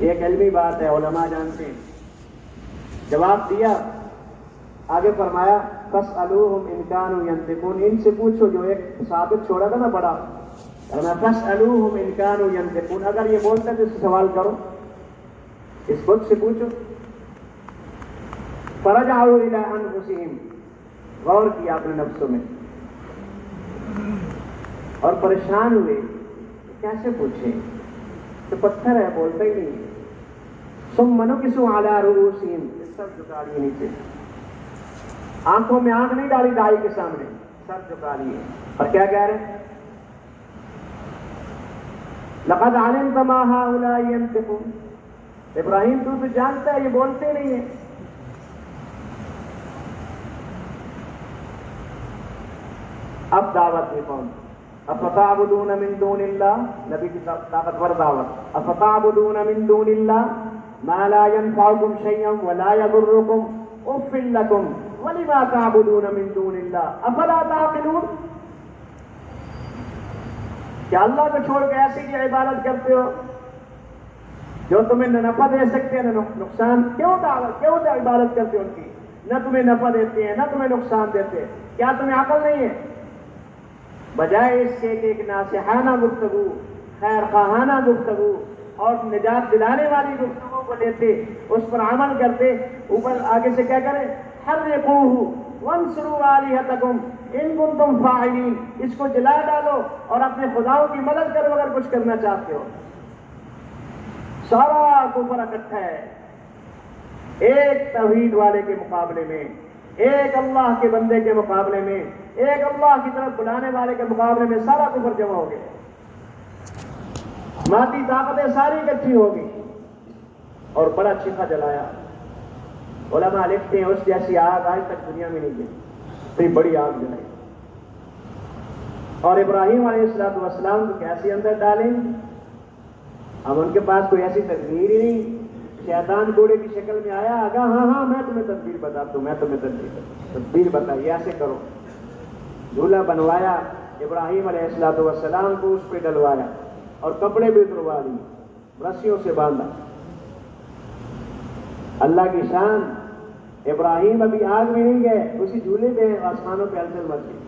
یہ ایک علمی بات ہے، علماء جانتے ہیں۔ جواب دیا، آگے فرمایا فاسألوہم ان کانوا ینطقون، ان سے پوچھو، جو ایک ثابت چھوڑا تھا نا بڑا، فاسألوہم ان کانوا ینطقون، اگر یہ بولتے تو اس سے سوال کرو، اس بت سے پوچھو۔ فرجعوا الی انفسہم، غور کیا اپنے نفسوں میں اور پریشان ہوئے، کیسے پوچھیں، تو پتھر ہے، بولتا ہی نہیں۔ ثم نکسوا علی رؤوسہم، سر جھکا لیے نیچے، آنکھوں میں آنکھ نہیں ڈالی دائی کے سامنے، سر جھکا لیے، اور کیا کہہ رہے ہیں؟ لقد علمت ما هؤلاء ينطقون، ابراہیم تو جانتا ہے یہ بولتے نہیں ہیں۔ اب دعوت میں کون؟ افتعبدون من دون اللہ، نبی کی طاقتور دعوت، افتعبدون من دون اللہ ما لا ينفعكم شيئا ولا يضركم اف لكم ولما تعبدون من دون اللہ افلا تعقلون، کیا اللہ کو چھوڑ کے ایسی کی عبادت کرتے ہو جو تمہیں نہ نفع دے سکتے ہیں نہ نقصان؟ کیوں عبادت کرتے ہو ان کی؟ نہ تمہیں نفع دیتے ہیں نہ تمہیں نقصان دیتے، کیا تمہیں عقل نہیں ہے؟ بجائے اس کے کہ ایک ناصحانہ گفتگو، خیر خواہانہ گفتگو اور نجات دلانے والی گفتگو کو لیتے، اس پر عمل کرتے، اوپر آگے سے کیا کرے؟ حرقوہ وانصروا آلہتکم ان کنتم فاعلین، اس کو جلا ڈالو اور اپنے خداؤں کی مدد کرو اگر کچھ کرنا چاہتے ہو۔ سارا کفر اکٹھا ہے، ایک توحید والے کے مقابلے میں، ایک اللہ کے بندے کے مقابلے میں، ایک اللہ کی طرف بلانے والے کے مقابلے میں سارا کفر جمع ہو گیا، مادی طاقتیں ساری اکٹھی ہو گئی اور بڑا چیخا جلایا۔ علماء لکھتے ہیں اس جیسی آگ آج تک دنیا میں نہیں گئی، اتنی بڑی آگ جلائی۔ اور ابراہیم علیہ السلام کو کیسے اندر ڈالیں؟ اب ان کے پاس کوئی ایسی تدبیر ہی نہیں، شیطان گھوڑے کی شکل میں آیا، آگا ہاں میں تمہیں تدبیر بتاتا ہوں، میں تمہیں تدبیر بتائی، ایسے کرو۔ جھولا بنوایا، ابراہیم علیہ السلام کو اس پہ ڈلوایا اور کپڑے بھی اتروا دیے، رسیوں سے باندھا۔ اللہ کی شان، ابراہیم ابھی آگ میں نہیں گئے، اسی جھولے پہ آسمانوں پہ ہلچل مچ گئی۔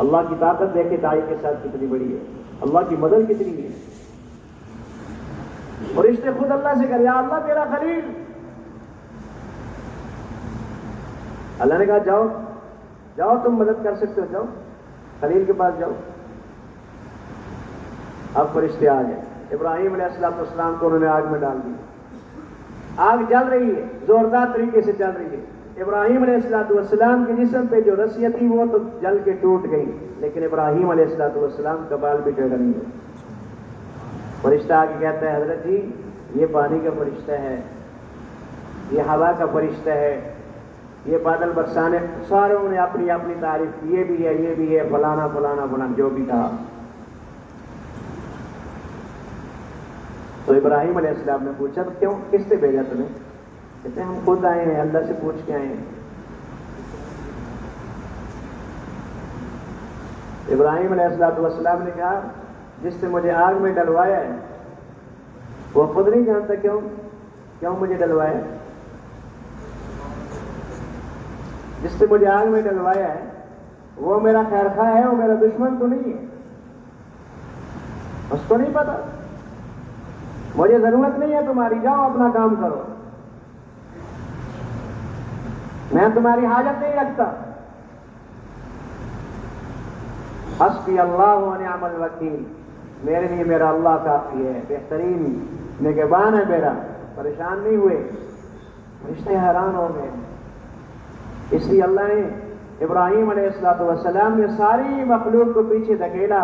اللہ کی طاقت دیکھے دائی کے ساتھ کتنی بڑی ہے، اللہ کی مدد کتنی ہے، اور رشتے خود اللہ سے کر، یا اللہ تیرا خلیل۔ اللہ نے کہا جاؤ تم مدد کر سکتے ہو، جاؤ خلیل کے پاس جاؤ۔ اب فرشتے آ گئے، ابراہیم علیہ السلام کو انہوں نے آگ میں ڈال دیا، آگ جل رہی ہے، زوردار طریقے سے جل رہی ہے۔ ابراہیم علیہ السلام کے جسم پہ جو رسیاں تھی وہ تو جل کے ٹوٹ گئی، لیکن ابراہیم علیہ السلام کا بال بھی ٹیڑھا نہیں ہوا۔ فرشتہ آ کے کہتا ہے حضرت جی یہ پانی کا فرشتہ ہے، یہ ہوا کا فرشتہ ہے، یہ بادل برسانے، ساروں نے اپنی اپنی تعریف کی، یہ بھی ہے فلانا فلانا فلانا جو بھی کہا۔ تو ابراہیم علیہ السلام نے پوچھا تو کیوں، کس نے بھیجا تمہیں؟ کہتے ہیں ہم خود آئے ہیں، اللہ سے پوچھ کے آئے ہیں۔ ابراہیم علیہ السلام نے کہا جس نے مجھے آگ میں ڈلوایا ہے وہ خود نہیں جانتا کیوں مجھے ڈلوایا، جس نے مجھے آگ میں ڈلوایا ہے وہ میرا خیر خواہ ہے، وہ میرا دشمن تو نہیں ہے، اس کو نہیں پتا، مجھے ضرورت نہیں ہے تمہاری، جاؤ اپنا کام کرو، میں تمہاری حاجت نہیں رکھتا۔ حسبی اللہ و نعم الوکیل، میرے لیے میرا اللہ کافی ہے، بہترین نگہبان ہے میرا، پریشان نہیں ہوئے۔ فرشتے حیران ہو گئے، اس لیے اللہ نے ابراہیم علیہ السلام نے ساری مخلوق کو پیچھے دھکیلا،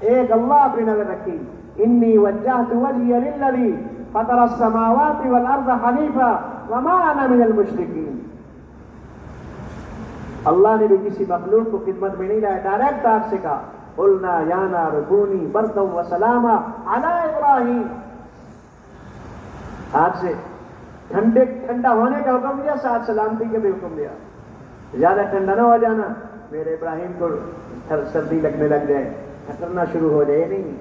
ایک اللہ پہ نظر رکھی۔ انی وجہت وجہی للذی فطر السماوات والارض حنیفا وما انا من المشرکین۔ اللہ نے بھی کسی مخلوق کو خدمت میں نہیں لایا، ڈائریکٹ آگ سے کہا قلنا یا نار کونی بردا وسلاما علی ابراہیم، آگ سے ٹھنڈا ہونے کا حکم دیا، ساتھ سلامتی کا بھی حکم دیا، زیادہ ٹھنڈا نہ ہو جانا، میرے ابراہیم کو سردی لگنے لگ جائے، ٹھکرنا شروع ہو جائے، نہیں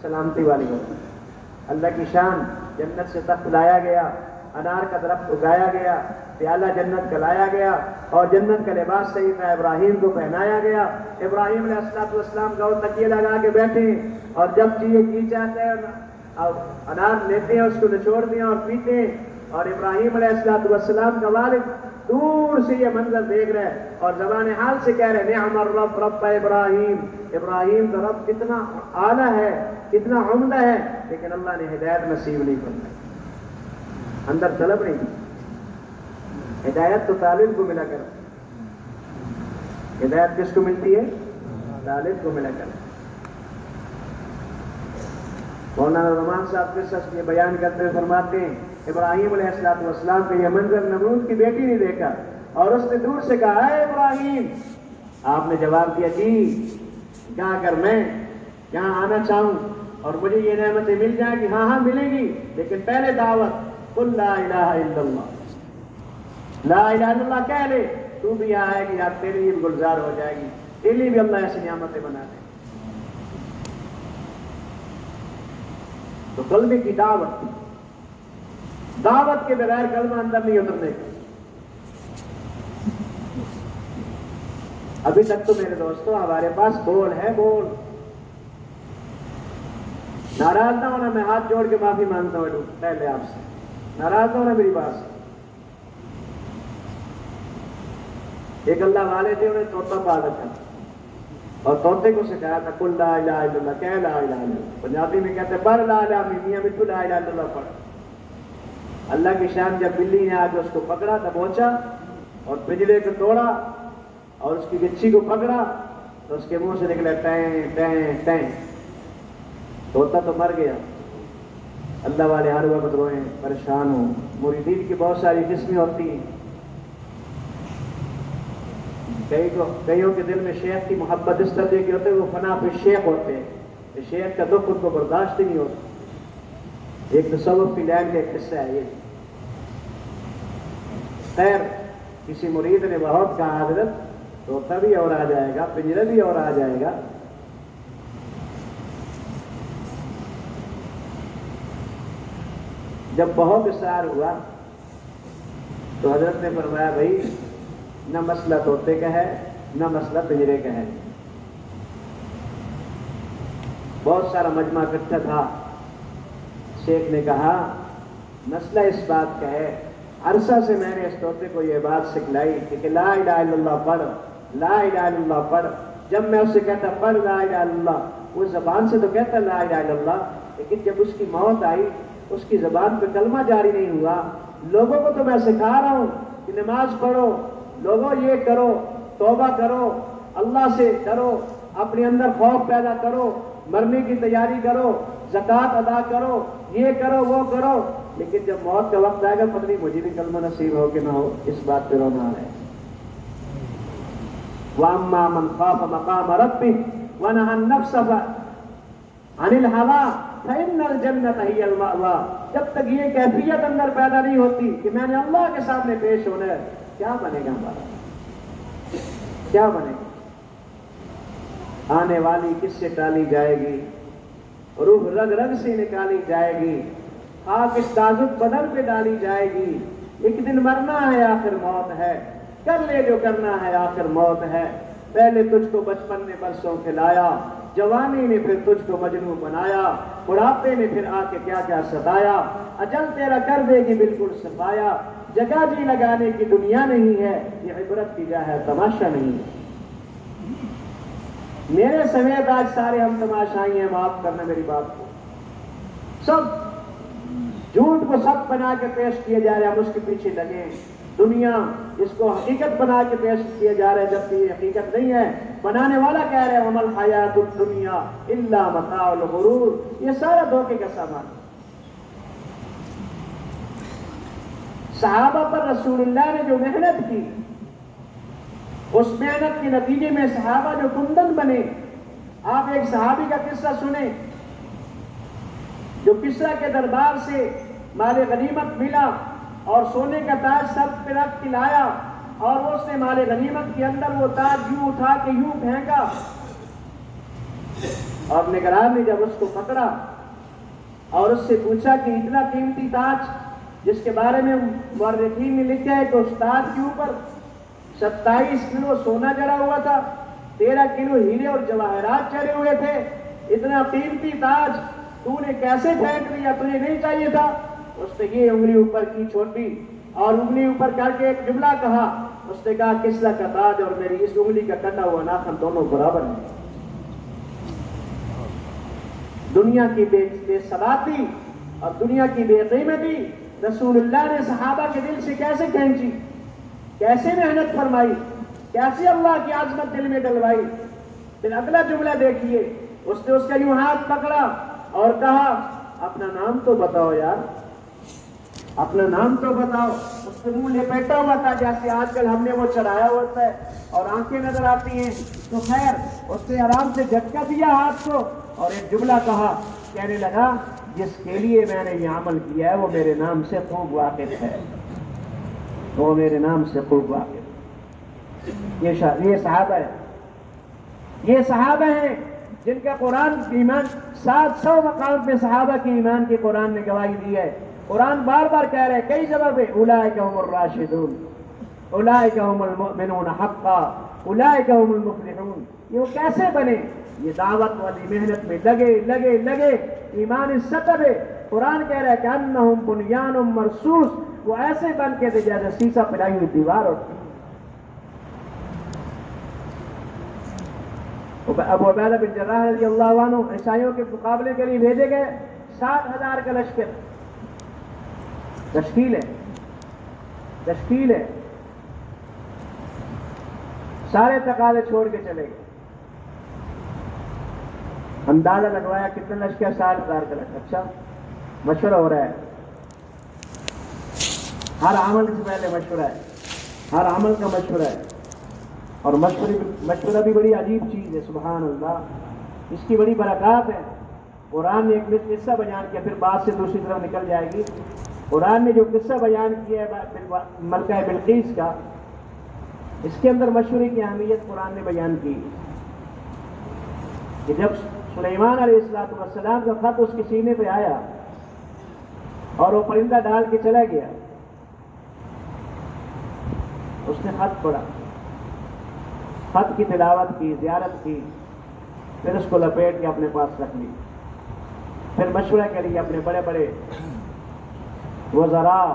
سلامتی والی بات۔ اللہ کی شان، جنت سے تخت لایا گیا، انار کا درخت اگایا گیا، پیالہ جنت کا لایا گیا، اور جنت کا لباس سیدنا ابراہیم کو پہنایا گیا۔ ابراہیم علیہ السلام کا وہ تکیے لگا کے بیٹھے، اور جب جی چاہتے ہیں اور انار لیتے ہیں، اس کو نچوڑ دیں اور پیتے ہیں، اور ابراہیم علیہ السلام کا والد دور سے یہ منظر دیکھ رہے ہیں اور زبان حال سے کہہ رہے نعم الرب رب ابراہیم، ابراہیم کا رب کتنا اعلیٰ ہے، کتنا عمدہ ہے، لیکن اللہ نے ہدایت نصیب نہیں فرمائی، اندر طلب نہیں کی۔ ہدایت تو طالب کو ملا کر، ہدایت کس کو ملتی ہے؟ طالب کو ملا کر۔ مولانا رحمان صاحب کے سچ یہ بیان کرتے ہوئے فرماتے ہیں ابراہیم علیہ السلام کا یہ منظر نمرود کی بیٹی نے دیکھا، اور اس نے دور سے کہا اے ابراہیم، آپ نے جواب دیا جی، کیا اگر میں یہاں آنا چاہوں اور مجھے یہ نعمتیں مل جائیں گی؟ ہاں ملے گی، لیکن پہلے دعوت قل لا الہ الا اللہ، لا الہ الا اللہ کہہ لے، تو بھی یہاں آئے گی، آپ تیرے لیے بھی گلزار ہو جائے گی، تیرے لیے بھی اللہ ایسی نعمتیں بنا دے۔ تو کلمے کی دعوت کے بغیر کلمہ اندر نہیں اترنے کا۔ ابھی تک تو میرے دوستوں ہمارے پاس بول ہے، بول، ناراض نہ ہونا، میں ہاتھ جوڑ کے معافی مانگتا ہوں پہلے آپ سے، ناراض نہ ہونا میری بات سے۔ ایک اللہ والے تھے، انہیں طوطا پال رکھا اور طوطے کو سکھایا تھا قل لا الہ الا اللہ، کہہ لا الہ الا اللہ، پنجابی میں کہتے ہیں پڑھ لا الہ، میاں مٹھو لا الہ الا اللہ پڑھ۔ اللہ کی شان، جب بلی نے آ کے اس کو پکڑا تھا پہنچا اور پنجرے کو توڑا اور اس کی گچھی کو پکڑا تو اس کے منہ سے نکلے ٹیں ٹیں ٹیں، طوطا تو مر گیا۔ اللہ والے ہر وقت روئیں، پریشان ہوں، مریدین کی بہت ساری قسمیں ہوتی ہیں، کئیوں کے دل میں شیخ کی محبت اس طرح کی ہوتے ہیں، وہ فنا پہ شیخ ہوتے ہیں، شیخ کا دکھ ان کو برداشت ہی نہیں ہوتا۔ ایک تصوف کی لائن کا ایک قصہ ہے یہ۔ خیر، کسی مرید نے بہت کہا حضرت طوطا بھی اور آ جائے گا، پنجرا بھی اور آ جائے گا۔ جب بہت اصرار ہوا تو حضرت نے فرمایا بھائی نہ مسئلہ طوطے کا ہے نہ مسئلہ پنجرے کا ہے۔ بہت سارا مجمع اکٹھا تھا، شیخ نے کہا مسئلہ اس بات کا ہے، عرصہ سے میں نے اس طوطے کو یہ بات سکھلائی کہ لا الہ الا اللہ پڑھ، لا الہ الا اللہ پڑھ۔ جب میں اس سے کہتا پڑھ لا الہ الا اللہ، وہ زبان سے تو کہتا لا الہ الا اللہ، لیکن جب اس کی موت آئی اس کی زبان پہ کلمہ جاری نہیں ہوا۔ لوگوں کو تو میں سکھا رہا ہوں کہ نماز پڑھو، لوگوں یہ کرو، توبہ کرو، اللہ سے ڈرو، اپنے اندر خوف پیدا کرو، مرنے کی تیاری کرو، زکوٰۃ ادا کرو، یہ کرو وہ کرو، لیکن جب موت کا وقت آئے گا پتہ نہیں مجھے بھی کلمہ نصیب ہو کہ نہ ہو، اس بات پہ رونا ہے۔ وَأَمَّا مَنْ خَافَ مَقَامَ رَبِّهِ وَنَهَى النَّفْسَ عَنِ الْهَوَىٰ فَإِنَّ الْجَنَّةَ هِيَ الْمَأْوَىٰ۔ جب تک یہ کیفیت اندر پیدا نہیں ہوتی کہ میں نے اللہ کے سامنے پیش ہونا ہے، کیا بنے گا ہمارا، کیا بنے گا؟ آنے والی کس سے ٹالی جائے گی، روح رگ رگ سے نکالی جائے گی، خاک اس نازک بدن پہ ڈالی جائے گی۔ ایک دن مرنا ہے، آخر موت ہے، کر لے جو کرنا ہے، آخر موت ہے۔ پہلے تجھ کو بچپن نے برسوں کھلایا، جوانی نے پھر تجھ کو مجنوں بنایا، بڑھاپے نے پھر آ کے کیا کیا ستایا، اجل تیرا کر دے گی بالکل صفایا۔ جگہ جی لگانے کی دنیا نہیں ہے، یہ عبرت کی جا ہے، تماشا نہیں ہے۔ میرے سمیت آج سارے ہم تماشائی ہیں، معاف کرنا میری بات کو، سب جھوٹ کو سب بنا کے پیش کیے جا رہے ہیں، ہم اس کے پیچھے لگے ہیں۔ دنیا اس کو حقیقت بنا کے پیش کیے جا رہے ہیں، جبکہ یہ حقیقت نہیں ہے۔ بنانے والا کہہ رہے ہیں وَمَا الْحَيَاةُ الدُّنْيَا إِلَّا مَتَاعُ الْغُرُورِ، یہ سارا دھوکے کا سامان۔ صحابہ پر رسول اللہ نے جو محنت کی، اس محنت کے نتیجے میں صحابہ جو کندن بنے۔ آپ ایک صحابی کا قصہ سنیں جو کسریٰ کے دربار سے مال غنیمت ملا اور سونے کا تاج سر پہ رکھ کے لایا، اور اس نے مال غنیمت کے اندر وہ تاج یوں اٹھا کے یوں پھینکا، اور نگران نے جب اس کو پکڑا اور اس سے پوچھا کہ اتنا قیمتی تاج جس کے بارے میں مورخین نے لکھا ہے کہ اس تاج کے اوپر 27 کلو سونا جڑا ہوا تھا، 13 کلو ہیرے اور جواہرات چڑھے ہوئے تھے، اتنا قیمتی تاج تو نے کیسے پھینک دیا، تجھے نہیں چاہیے تھا؟ اس نے یہ انگلی اوپر کی چھوٹی اور انگلی اوپر کر کے ایک جملہ کہا، اس نے کہا کسرا کا تاج اور میری اس انگلی کا کٹا ہوا ناخن دونوں برابر ہیں۔ دنیا کی بے ثباتی اور دنیا کی بے قیمتی رسول اللہ نے صحابہ کے دل سے کیسے کھینچی، کیسے محنت فرمائی، کیسے اللہ کی عظمت دل میں ڈلوائی۔ پھر اگلا جملہ دیکھیے، اس نے اس کا یوں ہاتھ پکڑا اور کہا اپنا نام تو بتاؤ یار، اپنا نام تو بتاؤ۔ اس کے منہ لپیٹا ہوا تھا جیسے آج کل ہم نے وہ چڑھایا ہوتا ہے اور آنکھیں نظر آتی ہیں، تو خیر اس نے آرام سے جھٹکا دیا ہاتھ کو اور ایک جملہ کہا، کہنے لگا جس کے لیے میں نے یہ عمل کیا ہے وہ میرے نام سے خوب واقف ہے، وہ میرے نام سے خوب واقف۔ یہ صحابہ ہے، یہ صحابہ ہیں جن کا قرآن ایمان 700 مقام پہ صحابہ کی ایمان کی قرآن نے گواہی دی ہے۔ قرآن بار بار کہہ رہے ہیں کئی جگہ پہ اولئک هم الراشدون، اولئک هم المؤمنون حقا، اولئک هم المفلحون۔ یہ وہ کیسے بنے؟ یہ دعوت والی محنت میں لگے ایمان سطح ہے۔ قرآن کہہ رہا ہے کہ انہم بنیان مرصوص، وہ ایسے بن کے تھے جیسے سیسا پھرائی ہوئی دیوار ہوتی۔ ابو عبیدہ بن جراح رضی اللہ عنہ عیسائیوں کے مقابلے کے لیے بھیجے گئے، 60,000 کا لشکر تشکیل ہے، سارے تقاضے چھوڑ کے چلے گئے۔ اندازہ لگوایا کتنا لشکر؟ 60,000 کا لشکر۔ اچھا مشورہ ہو رہا ہے، ہر عمل سے پہلے مشورہ ہے، ہر عمل کا مشورہ ہے، اور مشورہ بھی بڑی عجیب چیز ہے، سبحان اللہ، اس کی بڑی برکات ہے۔ قرآن نے ایک قصہ بیان کیا، پھر بات سے دوسری طرف نکل جائے گی۔ قرآن نے جو قصہ بیان کیا ہے ملکہ بلقیس کا، اس کے اندر مشورے کی اہمیت قرآن نے بیان کی کہ جب سلیمان علیہ السلام کا خط اس کے سینے پہ آیا اور وہ پرندہ ڈال کے چلا گیا، اس نے خط پڑھا، خط کی تلاوت کی، زیارت کی، پھر اس کو لپیٹ کے اپنے پاس رکھ لی، پھر مشورہ کے لیے اپنے بڑے بڑے وزراء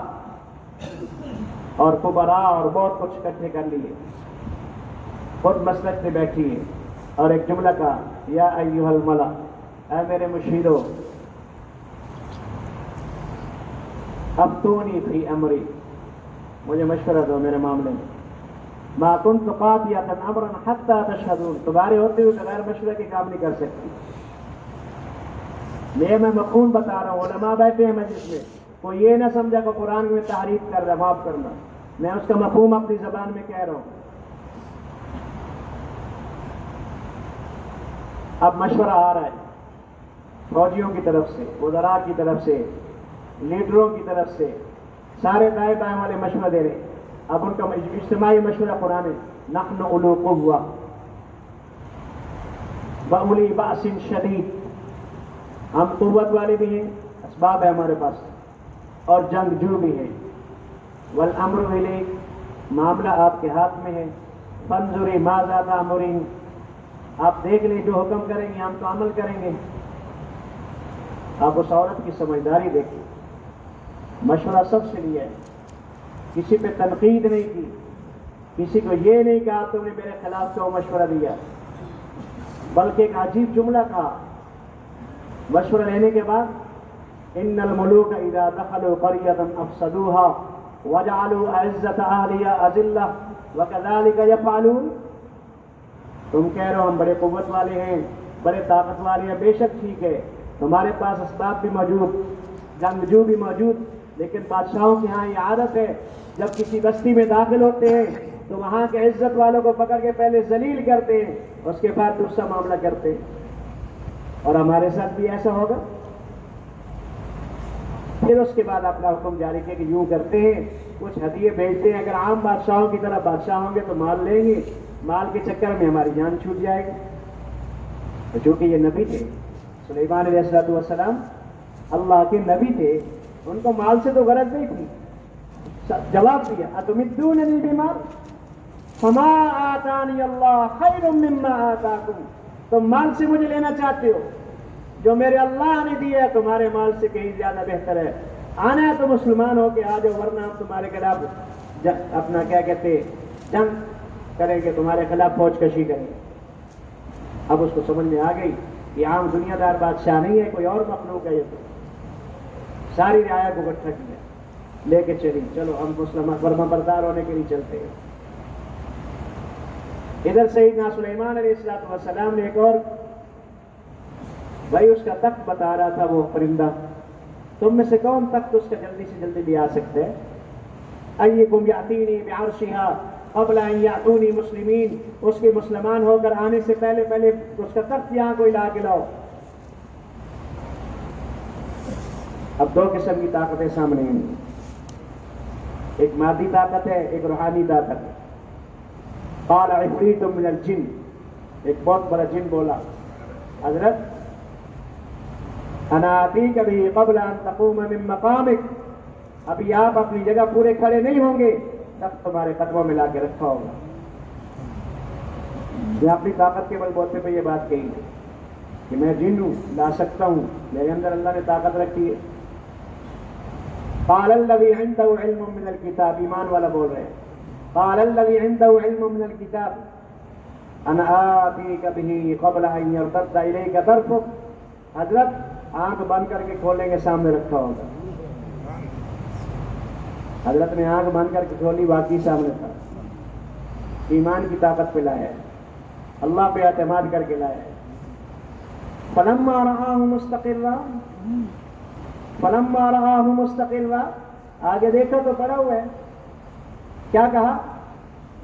اور کبراء اور بہت کچھ اکٹھے کر لیے، خود مسلک پہ بیٹھی ہے اور ایک جملہ کہا، یا ایھا الملا، اے میرے مشیرو، افتونی فی امری، مجھے مشورہ دو میرے معاملے میں، ما کنت قاطعۃ امرا حتی تشہدون، تمہارے ہوتے ہوئے بغیر مشورے کے کام نہیں کر سکتی۔ میں مفہوم بتا رہا ہوں، علماء بیٹھے ہیں مجلس میں، کوئی یہ نہ سمجھا کہ قرآن میں تعریف کر رہا، معاف کرنا، میں اس کا مفہوم اپنی زبان میں کہہ رہا ہوں۔ اب مشورہ آ رہا ہے فوجیوں کی طرف سے، وزراء کی طرف سے، لیڈروں کی طرف سے، سارے دائیں بائیں والے مشورہ دے رہے ہیں۔ اب ان کا اجتماعی مشورہ قرآن ہے، نحن اولو قوہ واولی بأس شدید، ہم قوت والے بھی ہیں، اسباب ہے ہمارے پاس، اور جنگجو بھی ہیں، والامر الیک، معاملہ آپ کے ہاتھ میں ہے، فانظری ماذا تأمرین، آپ دیکھ لیں جو حکم کریں گے ہم تو عمل کریں گے۔ آپ اس عورت کی سمجھداری دیکھیں، مشورہ سب سے لیا ہے، کسی پہ تنقید نہیں کی، کسی کو یہ نہیں کہا تم نے میرے خلاف کیوں مشورہ دیا، بلکہ ایک عجیب جملہ کہا مشورہ لینے کے بعد، ان الملوک اذا دخلوا قریۃ افسدوها وجعلوا اعزۃ اہلها اذلہ وکذلک یفعلون۔ تم کہہ رہے ہو ہم بڑے قوت والے ہیں، بڑے طاقت والے ہیں، بے شک ٹھیک ہے، تمہارے پاس اسباب بھی موجود، جنگجو بھی موجود، لیکن بادشاہوں کے ہاں یہ عادت ہے جب کسی بستی میں داخل ہوتے ہیں تو وہاں کے عزت والوں کو پکڑ کے پہلے ذلیل کرتے ہیں، اس کے بعد دوسرا معاملہ کرتے ہیں، اور ہمارے ساتھ بھی ایسا ہوگا۔ پھر اس کے بعد اپنا حکم جاری کیا کہ یوں کرتے ہیں، کچھ ہدیے بھیجتے ہیں، اگر عام بادشاہوں کی طرح بادشاہ ہوں گے تو مال لیں گے، مال کے چکر میں ہماری جان چھوٹ جائے گی۔ چونکہ یہ نبی تھے سلیمان علیہ السلام، اللہ کے نبی تھے، ان کو مال سے تو غرض نہیں تھی. جواب دیا اتمدوننی بمال فما آتانی اللہ خیر مما آتاکم، تم مال سے مجھے لینا چاہتے ہو، جو میرے اللہ نے دیا ہے تمہارے مال سے کہیں زیادہ بہتر ہے. آنا ہے تو مسلمان ہو کے آ جاؤ، ورنہ ہم تمہارے خلاف اپنا کیا کہتے جنگ کریں گے، تمہارے خلاف فوج کشی کریں گے. اب اس کو سمجھ میں آ گئی یہ عام دنیا دار بادشاہ نہیں ہے، کوئی اور مخلوق ہے. یہ تو ساری رعایا کو اکٹھا کیا، لے کے چلی، چلو ہم مسلمان فرما بردار ہونے کے لیے چلتے ہیں. ادھر سیدنا سلیمان علیہ السلام نے ایک اور بھائی اس کا تخت بتا رہا تھا، وہ پرندہ، تم میں سے کون تخت اس کا جلدی سے جلدی بھی آ سکتے ہیں؟ ایکم یاتینی بعرشھا قبل ان یاتونی مسلمین، اس کے مسلمان ہو کر آنے سے پہلے پہلے اس کا تخت یہاں کوئی لا کے لاؤ. اب دو قسم کی طاقتیں سامنے ہیں، ایک مادی طاقت ہے، ایک روحانی طاقت ہے. قال عفریت من الجن، ایک بہت بڑا جن بولا حضرت انا آتیک بہ قبل ان تقوم من مقامک، ابھی آپ اپنی جگہ پورے کھڑے نہیں ہوں گے تب تمہارے قدموں میں لا کے رکھا ہوگا. میں اپنی طاقت کے بل بوتے پہ یہ بات کہی ہے کہ میں جن ہوں، لا سکتا ہوں، میرے اندر اللہ نے طاقت رکھی ہے. قال الذی عنده علم من الکتاب، ایمان والا بول رہے ہیں، قال الذی عنده علم من الکتاب انا آتیک بہ قبل ان یرتد الیک طرفک. حضرت آنکھ بند کر کے کھولیں گے، سامنے رکھا ہوگا. حضرت نے آنکھ بند کر کے کھولی، باقی سامنے تھا. ایمان کی طاقت پہ لایا ہے، اللہ پہ اعتماد کر کے لایا ہے. فلما رآہ مستقرا، فلما رآہ مستقرا، آگے دیکھا تو پڑا ہوا ہے، کیا کہا؟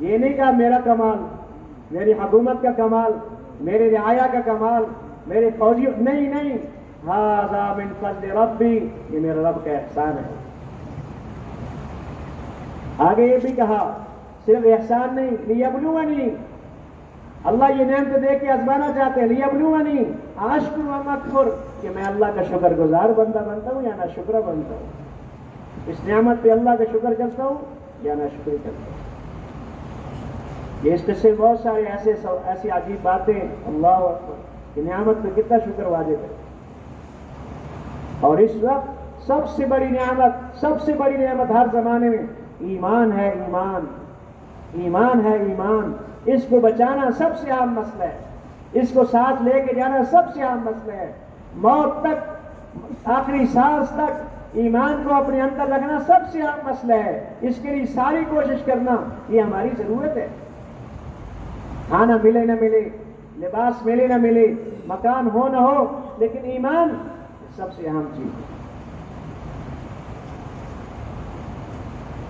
یہ نہیں کہا میرا کمال، میری حکومت کا کمال، میرے رعایا کا کمال، میرے فوجی، نہیں نہیں، ھذا من فضل ربی، یہ میرا رب کا احسان ہے. آگے یہ بھی کہا صرف احسان نہیں، لیبلونی، اللہ یہ نعمت دے کے آزمانا چاہتے ہیں، لیبلونی اشکر ام اکفر، کہ میں اللہ کا شکر گزار بندہ بنتا ہوں یا نا شکر بنتا ہوں، اس نعمت پہ اللہ کا شکر کرتا ہوں یا نا شکر کرتا ہوں. یہ اس قصے بہت سارے ایسی عجیب باتیں، اللہ اکبر، کہ نعمت پہ کتنا شکر واجب ہے. اور اس وقت سب سے بڑی نعمت ہر زمانے میں ایمان ہے. ایمان ہے، ایمان. اس کو بچانا سب سے عام مسئلہ ہے، اس کو ساتھ لے کے جانا سب سے عام مسئلہ ہے. موت تک، آخری سانس تک ایمان کو اپنے اندر رکھنا سب سے عام مسئلہ ہے. اس کے لیے ساری کوشش کرنا یہ ہماری ضرورت ہے. کھانا ملے نہ ملے، لباس ملے نہ ملے، مکان ہو نہ ہو، لیکن ایمان سب سے اہم چیز ہے.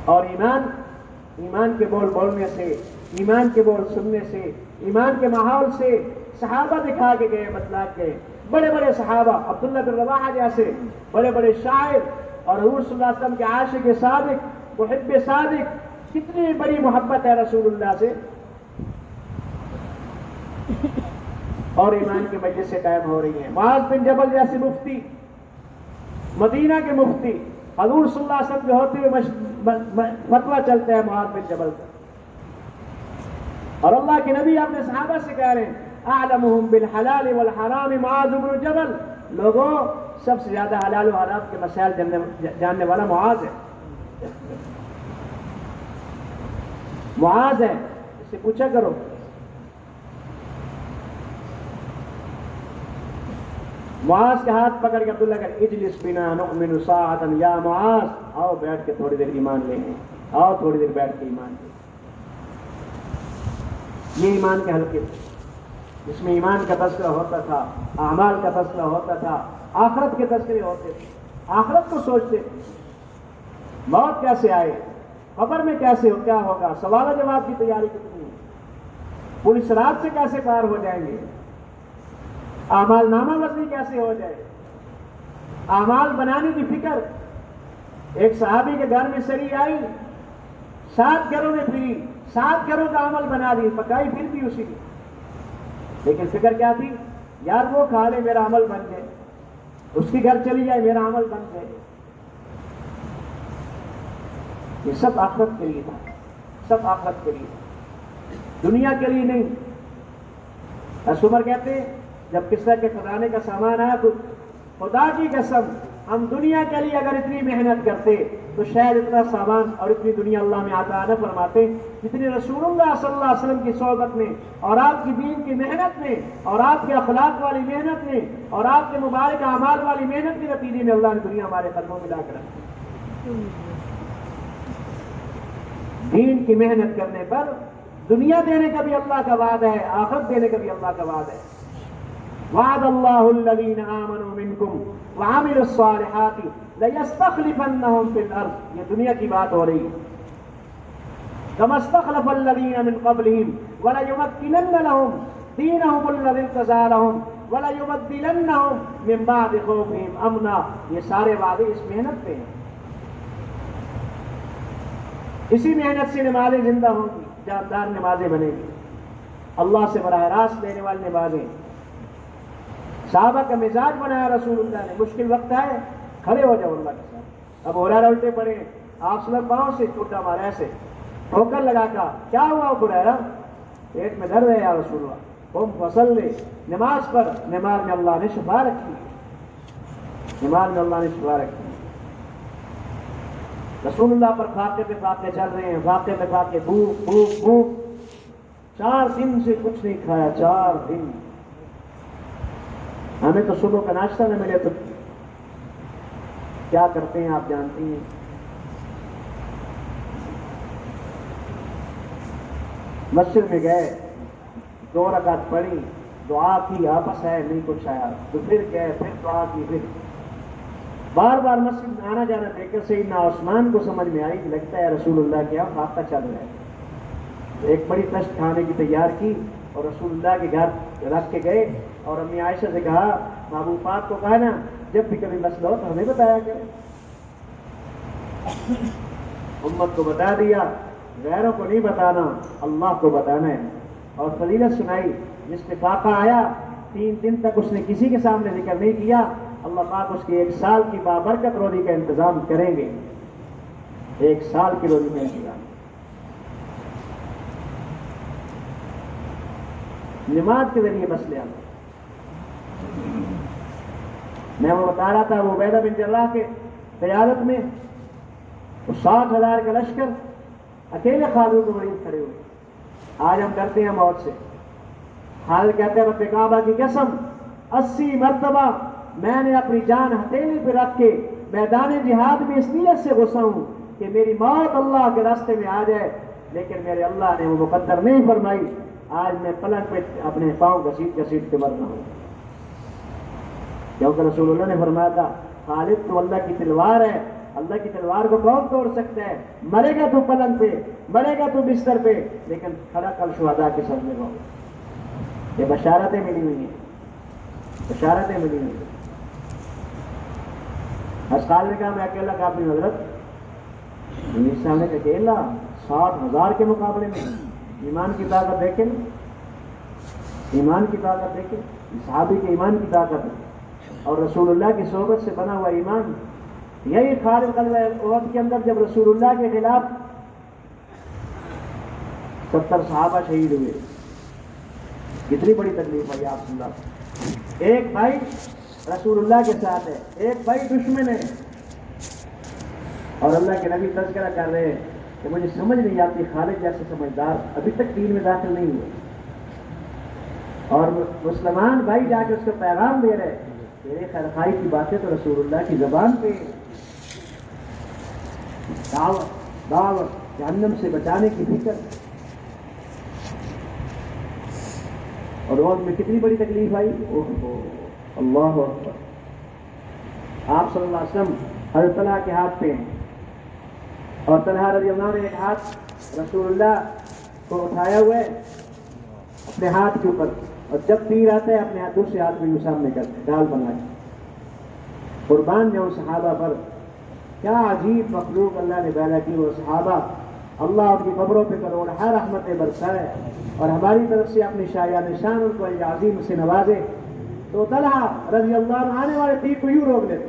اور ایمان کے بول بولنے سے، ایمان کے بول سننے سے، ایمان کے ماحول سے صحابہ دکھا کے گئے، بتلا کے. بڑے بڑے صحابہ، عبداللہ بن رواحہ جیسے بڑے بڑے شاعر، اور حضور صلی اللہ علیہ وسلم کے عاشق صادق، محب صادق، کتنی بڑی محبت ہے رسول اللہ سے، اور ایمان کے مجلس سے قائم ہو رہی ہیں. معاذ بن جبل جیسے مفتی، مدینہ کے مفتی، حضور صلی اللہ علیہ وسلم کے ہوتے ہوئے فتویٰ چلتا ہے معاذ بن جبل کا. اور اللہ کے نبی اپنے صحابہ سے کہہ رہے ہیں اعلمہم بالحلال والحرام معاذ بن جبل، لوگوں سب سے زیادہ حلال و حرام کے مسائل جاننے والا معاذ ہے. معاذ ہے، اس سے پوچھا کرو. معاذ کا ہاتھ پکڑ کے عبداللہ کہا اجلس بنا نؤمن ساعتا یا معاذ، آؤ بیٹھ کے تھوڑی دیر ایمان لیں گے، آؤ تھوڑی دیر بیٹھ کے ایمان لیں. یہ ایمان کے حلقے تھے جس میں ایمان کا تذکرہ ہوتا تھا، اعمال کا تذکرہ ہوتا تھا، آخرت کے تذکرے ہوتے تھے، آخرت کو سوچتے تھے. موت کیسے آئے، قبر میں کیسے کیا ہوگا، سوال و جواب کی تیاری کتنی ہے، پولیس رات سے کیسے پار ہو جائیں گے، اعمال نامہ وزنی کیسے ہو جائے، اعمال بنانے کی فکر. ایک صحابی کے گھر میں سری آئی، 7 گھروں میں پھری، 7 گھروں کا عمل بنا دی، پکائی پھر بھی اسی کی، لیکن فکر کیا تھی، یار وہ کھا لے میرا عمل بن جائے. اس کے گھر چلی جائے میرا عمل بن جائے. یہ سب آخرت کے لیے تھا, سب آخرت کے لیے, دنیا کے لیے نہیں. عمر کہتے ہیں جب کسرا کے خزانے کا سامان آیا تو خدا کی قسم ہم دنیا کے لیے اگر اتنی محنت کرتے تو شاید اتنا سامان اور اتنی دنیا اللہ میں عطا نہ فرماتے جتنی رسول اللہ صلی اللہ علیہ وسلم کی صحبت میں اور آپ کی دین کی محنت میں اور آپ کے اخلاق والی محنت میں اور آپ کے مبارک اعمال والی محنت کے نتیجے میں اللہ نے دنیا ہمارے قدموں میں لا کر رکھی. دین کی محنت کرنے پر دنیا دینے کا بھی اللہ کا وعدہ ہے, آخرت دینے کا بھی اللہ کا وعدہ ہے. وعد اللہ الذین آمنوا منکم وعملوا الصالحات لیستخلفنہم فی الارض. یہ دنیا کی بات ہو رہی ہے. کما استخلف الذین من قبلہم وليمكنن لهم دینہم الذی ارتضی لهم وليبدلنہم من بعد خوفہم امنا. یہ سارے وعدے اس محنت پہ ہیں. اسی محنت سے نمازیں زندہ ہوں گی, جاندار نمازیں بنے گی, اللہ سے براہ راست لینے والی نمازیں. صحابہ کا مزاج بنایا رسول اللہ نے. مشکل وقت آئے کھڑے ہو جاؤ اللہ کے ساتھ. اب ہریرہ الٹے پڑے, آپ صلی اللہ پاؤں سے ٹوٹا مارا ایسے ٹھوکر لگا کر, کیا ہوا ہریرہ؟ پیٹ میں درد ہے یا رسول اللہ. قم فصلی, نماز پر. نماز میں اللہ نے شفا رکھی, نماز میں اللہ نے شفا رکھی. رسول اللہ پر فاقے پہ فاقے چل رہے ہیں, فاقے پہ فاقے, بھوک بھوک بھوک. 4 دن سے کچھ نہیں کھایا, 4 دن. ہمیں تو صبح کا ناشتہ نہ ملے تو کیا کرتے ہیں آپ جانتی ہیں. مسجد میں گئے, 2 رکعت پڑھی, دعا کی, آپس ہے نہیں کچھ آیا, تو پھر گئے, پھر دعا کی, پھر بار بار مسجد میں آنا جانا دیکھ کر سیدنا عثمان کو سمجھ میں آئی کہ لگتا ہے رسول اللہ کیا فاقہ چل رہا ہے. ایک بڑی تشت کھانے کی تیار کی اور رسول اللہ کے گھر رکھ کے گئے اور امی عائشہ سے کہا, محبوب پاک کو کہا نا جب بھی کبھی مسئلہ ہو تو ہمیں بتایا کرے. امت کو بتا دیا, غیروں کو نہیں بتانا, اللہ کو بتانا ہے. اور فضیلت سنائی, جس پہ فاقہ آیا 3 دن تک اس نے کسی کے سامنے ذکر نہیں کیا, اللہ پاک اس کی 1 سال کی بابرکت روزی کا انتظام کریں گے. 1 سال کی روزی کا انتظام. نماز کے ذریعے مسئلے آتے. میں وہ بتا رہا تھا, وہ عبیدہ بن جراح کے قیادت میں 60,000 کا لشکر اکیلے خالد بن ولید کھڑے ہوئے. آج ہم ڈرتے ہیں موت سے. خالد کہتے ہیں رب کعبہ کی قسم 80 مرتبہ میں نے اپنی جان ہتھیلی پہ رکھ کے میدان جہاد میں اس نیت سے گھسا ہوں کہ میری موت اللہ کے راستے میں آ جائے, لیکن میرے اللہ نے وہ مقدر نہیں فرمائی. آج میں پلنگ پہ اپنے پاؤں گھسیٹ گھسیٹ کے مر رہا ہوں, کیونکہ رسول اللہ نے فرمایا تھا خالد تو اللہ کی تلوار ہے, اللہ کی تلوار کو کون توڑ سکتا ہے. مرے گا تو پلنگ پہ, مرے گا تو بستر پہ, لیکن کھڑا کل شہداء کے سامنے رہو. یہ بشارتیں ملی ہوئی ہیں, بشارتیں ملی ہوئی ہیں. اسقال نے کہا میں اکیلا کافی حضرت. سامنے اکیلا 60,000 کے مقابلے میں. ایمان کی طاقت دیکھیں, ایمان کی طاقت دیکھیں, صحابی کے ایمان کی طاقت اور رسول اللہ کی صحبت سے بنا ہوا ایمان. یہی خالد غزوہ احد کے اندر جب رسول اللہ کے خلاف 70 صحابہ شہید ہوئے, کتنی بڑی تکلیف ہے آپ سن رہا. ایک بھائی رسول اللہ کے ساتھ ہے, ایک بھائی دشمن ہے, اور اللہ کے نبی تذکرہ کر رہے ہیں کہ مجھے سمجھ نہیں آتی خالد جیسے سمجھدار ابھی تک دین میں داخل نہیں ہوئے. اور مسلمان بھائی جا کے اس کا پیغام دے رہے, تیرے خیرخواہی کی باتیں تو رسول اللہ کی زبان پہ, دعوت جہنم سے بچانے کی فکر. اور روز میں کتنی بڑی تکلیف آئی. اللہ اکبر. آپ صلی اللہ علیہ وسلم حضرت طلحہ کے ہاتھ پہ ہیں, اور طلحہ رضی اللہ عنہ نے ایک ہاتھ رسول اللہ کو اٹھایا ہوا ہے اپنے ہاتھ کے اوپر, اور جب تیر آتا ہے اپنے ہاتھ دوسرے ہاتھ میں سامنے کرتے ڈال بنا کے. قربان جاؤں صحابہ پر, کیا عجیب مخلوق اللہ نے پیدا کی. وہ صحابہ اللہ ان کی قبروں پہ کروڑہ رحمتیں برسائے, اور ہماری طرف سے اپنی شایان شان ان کو عظیم سے نوازے. تو طلحہ رضی اللہ عنہ آنے والے تیر کو یوں روک لیتے،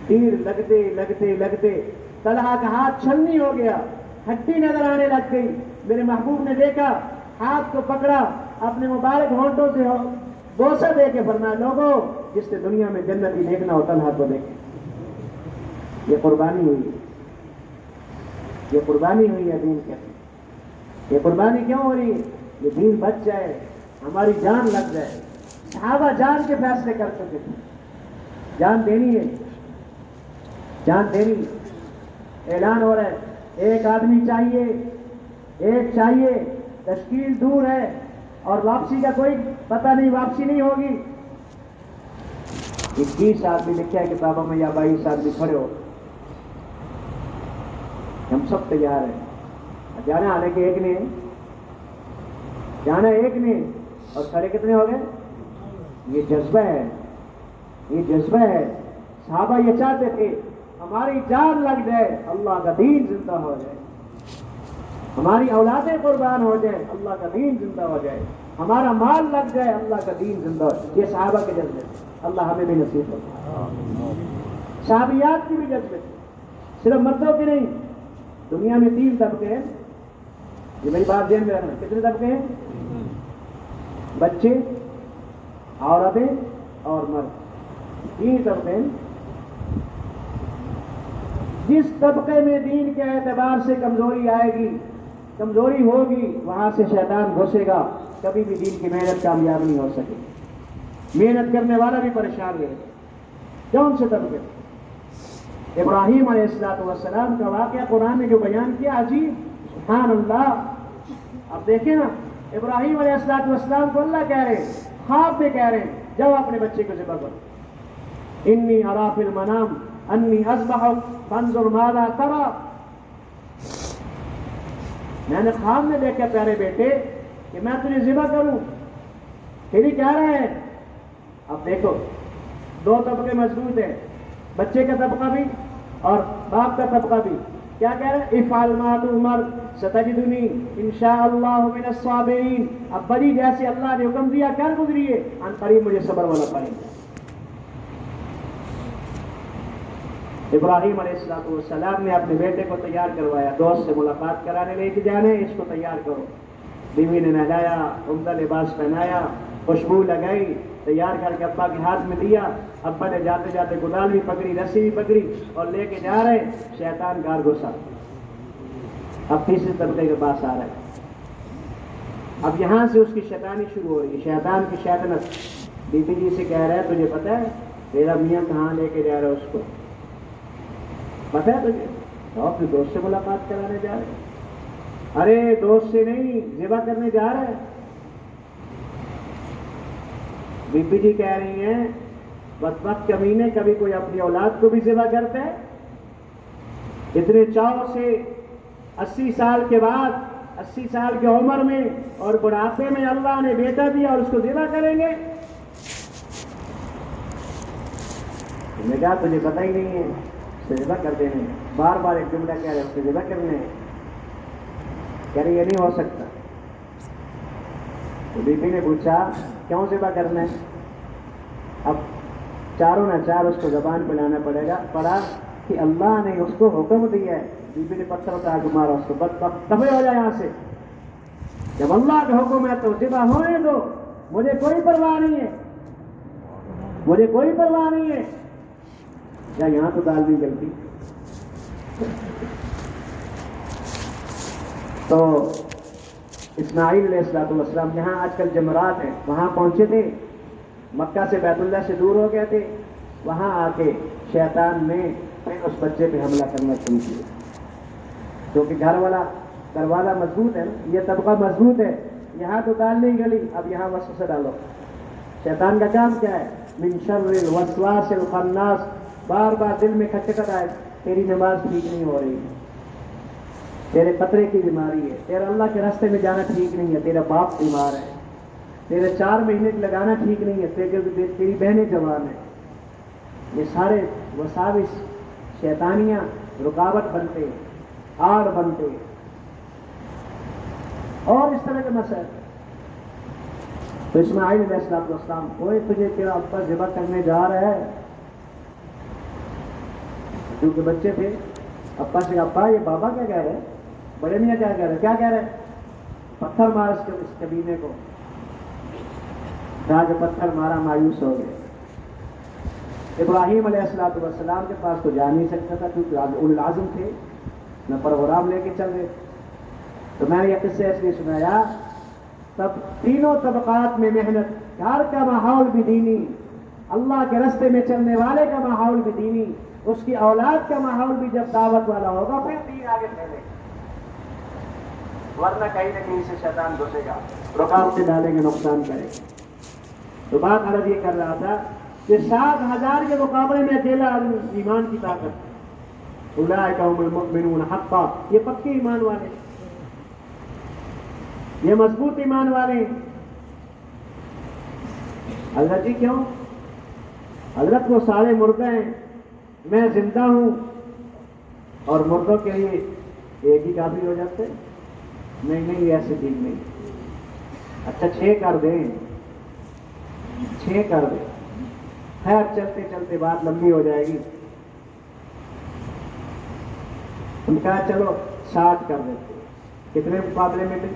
تیر لگتے لگتے لگتے طلحہ کا ہاتھ چھلنی ہو گیا، ہڈی نظر آنے لگ گئی۔ میرے محبوب نے دیکھا، ہاتھ کو پکڑا، اپنے مبارک ہونٹوں سے بوسہ دے کے فرمایا لوگوں جس نے دنیا میں جنت ہی دیکھنا ہو طلحہ کو دیکھے۔ یہ قربانی ہوئی، یہ قربانی ہوئی ہے دین کے۔ یہ قربانی کیوں ہو رہی ہے؟ یہ دین بچ جائے، ہماری جان لگ جائے۔ صحابہ جان کے فیصلے کر چکے تھے، جان دینی ہے، جان دینی ہے۔ اعلان ہو رہا ہے ایک آدمی چاہیے، ایک چاہیے، تشکیل دور ہے اور واپسی کا کوئی پتہ نہیں، واپسی نہیں ہوگی۔ 21 آدمی لکھا ہے کتابوں میں یا 22 آدمی کھڑے ہو، ہم سب تیار ہیں۔ جانا آنے کے ایک نے، جانا ایک نے، اور کھڑے کتنے ہو گئے؟ یہ جذبہ ہے، یہ جذبہ ہے۔ صحابہ یہ چاہتے تھے ہماری جان لگ جائے، اللہ کا دین زندہ ہو جائے، ہماری اولادیں قربان ہو جائے، اللہ کا دین زندہ ہو جائے، ہمارا مال لگ جائے، اللہ کا دین زندہ ہو جائے۔ یہ صحابہ کے جذبے تھے، اللہ ہمیں بھی نصیب ہو۔ صحابیات کی بھی جذبے تھے، صرف مردوں کی نہیں۔ دنیا میں 3 طبقے ہیں، یہ میری بات ذہن میں رکھنا۔ کتنے طبقے ہیں؟ بچے، عورتیں اور مرد، 3 طبقے ہیں۔ جس طبقے میں دین کے اعتبار سے کمزوری آئے گی، کمزوری ہوگی، وہاں سے شیطان گھسے گا، کبھی بھی دین کی محنت کامیاب نہیں ہو سکے، محنت کرنے والا بھی پریشان رہے گا۔ کون سے طبقے؟ ابراہیم علیہ السلام کا واقعہ قرآن نے جو بیان کیا، عجیب، سبحان اللہ۔ اب دیکھیں نا، ابراہیم علیہ السلام کو اللہ کہہ رہے ہیں، خواب میں کہہ رہے ہیں جب اپنے بچے کو ذبح کرو، انی ارا فی المنام انی اذبحک فانظر ماذا تری، میں نے خواب میں دیکھا پیارے بیٹے کہ میں تجھے ذبح کروں، پھر ہی کہہ رہے ہیں۔ اب دیکھو 2 طبقے مضبوط ہیں، بچے کا طبقہ بھی اور باپ کا طبقہ بھی۔ کیا کہہ رہے ہیں؟ افعل ما تؤمر ستجدنی انشاءاللہ من الصابرین۔ اب بڑی جیسے اللہ نے حکم دیا کر گزریے، ان قریب مجھے صبر والا پڑے گا۔ ابراہیم علیہ السلام نے اپنے بیٹے کو تیار کروایا، دوست سے ملاقات کرانے لے کے جانے، اس کو تیار کرو۔ بیوی نے نہلایا، عمدہ لباس پہنایا، خوشبو لگائی، تیار کر کے ابا کے ہاتھ میں دیا۔ ابا نے جاتے جاتے گدال بھی پکڑی، رسی بھی پکڑی اور لے کے جا رہے، شیطان گھر گھسا۔ اب تیسرے طبقے کے پاس آ رہا ہے، اب یہاں سے اس کی شیطانی شروع ہو رہی ہے، شیطان کی شیطنت۔ بی بی جی سے کہہ رہا ہے تجھے پتہ ہے تیرا میاں کہاں لے کے جا رہا ہے اس کو؟ پتہ ہے تجھے؟ تو اپنے دوست سے ملاقات کرانے جا رہے ہیں۔ ارے دوست سے نہیں، ذبح کرنے جا رہا ہے۔ بی بی جی کہہ رہی ہیں بدبخت کمینے، کبھی کوئی اپنی اولاد کو بھی ذبح کرتا ہے؟ اتنے چاؤ سے 80 سال کے بعد، 80 سال کی عمر میں اور بڑھاپے میں اللہ نے بیٹا دیا اور اس کو ذبح کریں گے؟ میں کہا تجھے پتہ ہی نہیں ہے، اس سے ذبح کر دینے۔ بار بار ایک جملہ کہہ رہے اس سے ذبح کرنے، کہہ رہے یہ نہیں ہو سکتا۔ تو بی بی نے پوچھا کیوں ذبح کرنا ہے؟ اب چاروں نہ چار اس کو زبان پہ لانا پڑا کہ اللہ نے اس کو حکم دیا ہے۔ بی بی نے پتھر اٹھا کے مارا اس کو، بدبخت دفع ہو جائے یہاں سے، جب اللہ کا حکم ہے تو ذبح ہونے دو، مجھے کوئی پرواہ نہیں ہے، مجھے کوئی پرواہ نہیں ہے۔ یا یہاں تو دال بھی گلتی۔ تو اسماعیل علیہ السلام جہاں آج کل جمرات ہیں وہاں پہنچے تھے، مکہ سے بیت اللہ سے دور ہو گئے تھے، وہاں آ کے شیطان نے پھر اس بچے پہ حملہ کرنا شروع کیا، کیونکہ دروازہ مضبوط ہے نا، یہ طبقہ مضبوط ہے، یہاں تو دال نہیں گلی، اب یہاں وسوسہ ڈالو۔ شیطان کا کام کیا ہے؟ من شر الوسواس الخناس، بار بار دل میں کھٹکھٹ آئے، تیری نماز ٹھیک نہیں ہو رہی، تیرے قطرے کی بیماری ہے، تیرا اللہ کے راستے میں جانا ٹھیک نہیں ہے، تیرا باپ بیمار ہے، تیرے 4 مہینے لگانا ٹھیک نہیں ہے، تیری بہنیں جوان ہیں۔ یہ سارے وساوس شیطانیاں رکاوٹ بنتے، آڑ بنتے، اور اس طرح کے مسائل۔ تو اسماعیل علیہ السلام کوئی تجھے تیرا ابا ذبح کرنے جا رہا ہے، کیونکہ بچے تھے، ابا سے ابا یہ بابا کیا کہہ رہے ہیں، بڑے میاں کیا کہہ رہے ہیں، کیا کہہ رہے ہیں، پتھر مار اس کبینے کو، جا کے پتھر مارا، مایوس ہو گئے۔ ابراہیم علیہ السلام کے پاس تو جا نہیں سکتا تھا کیونکہ اولو العزم تھے، نہ پروگرام لے کے چل رہے، تو میں نے یہ قصے اس لیے سنایا تب تینوں طبقات میں محنت، گھر کا ماحول بھی دینی، اللہ کے رستے میں چلنے والے کا ماحول بھی دینی، اس کی اولاد کا ماحول بھی جب دعوت والا ہوگا پھر دین آگے پھیلے، ورنہ کہیں نہ کہیں سے شیطان گھسے گا، رکاوٹیں ڈالیں گے، نقصان کرے گا۔ تو بات عرض یہ کر رہا تھا کہ 7,000 کے مقابلے میں اکیلا آدمی ایمان کی طاقت، اولئک هم المؤمنون حقا، یہ پکے ایمان والے، یہ مضبوط ایمان والے ہیں۔ حضرت جی کیوں؟ حضرت وہ سارے مردے ہیں، میں زندہ ہوں، اور مردوں کے لیے ایک ہی کافی ہو جاتے؟ نہیں یہ ایسے ٹھیک نہیں۔ اچھا 6 کر دیں، 6 کر دیں، خیر چلتے چلتے بات لمبی ہو جائے گی، ہم کہا چلو 60 کر دیتے۔ کتنے مقابلے میں تھے؟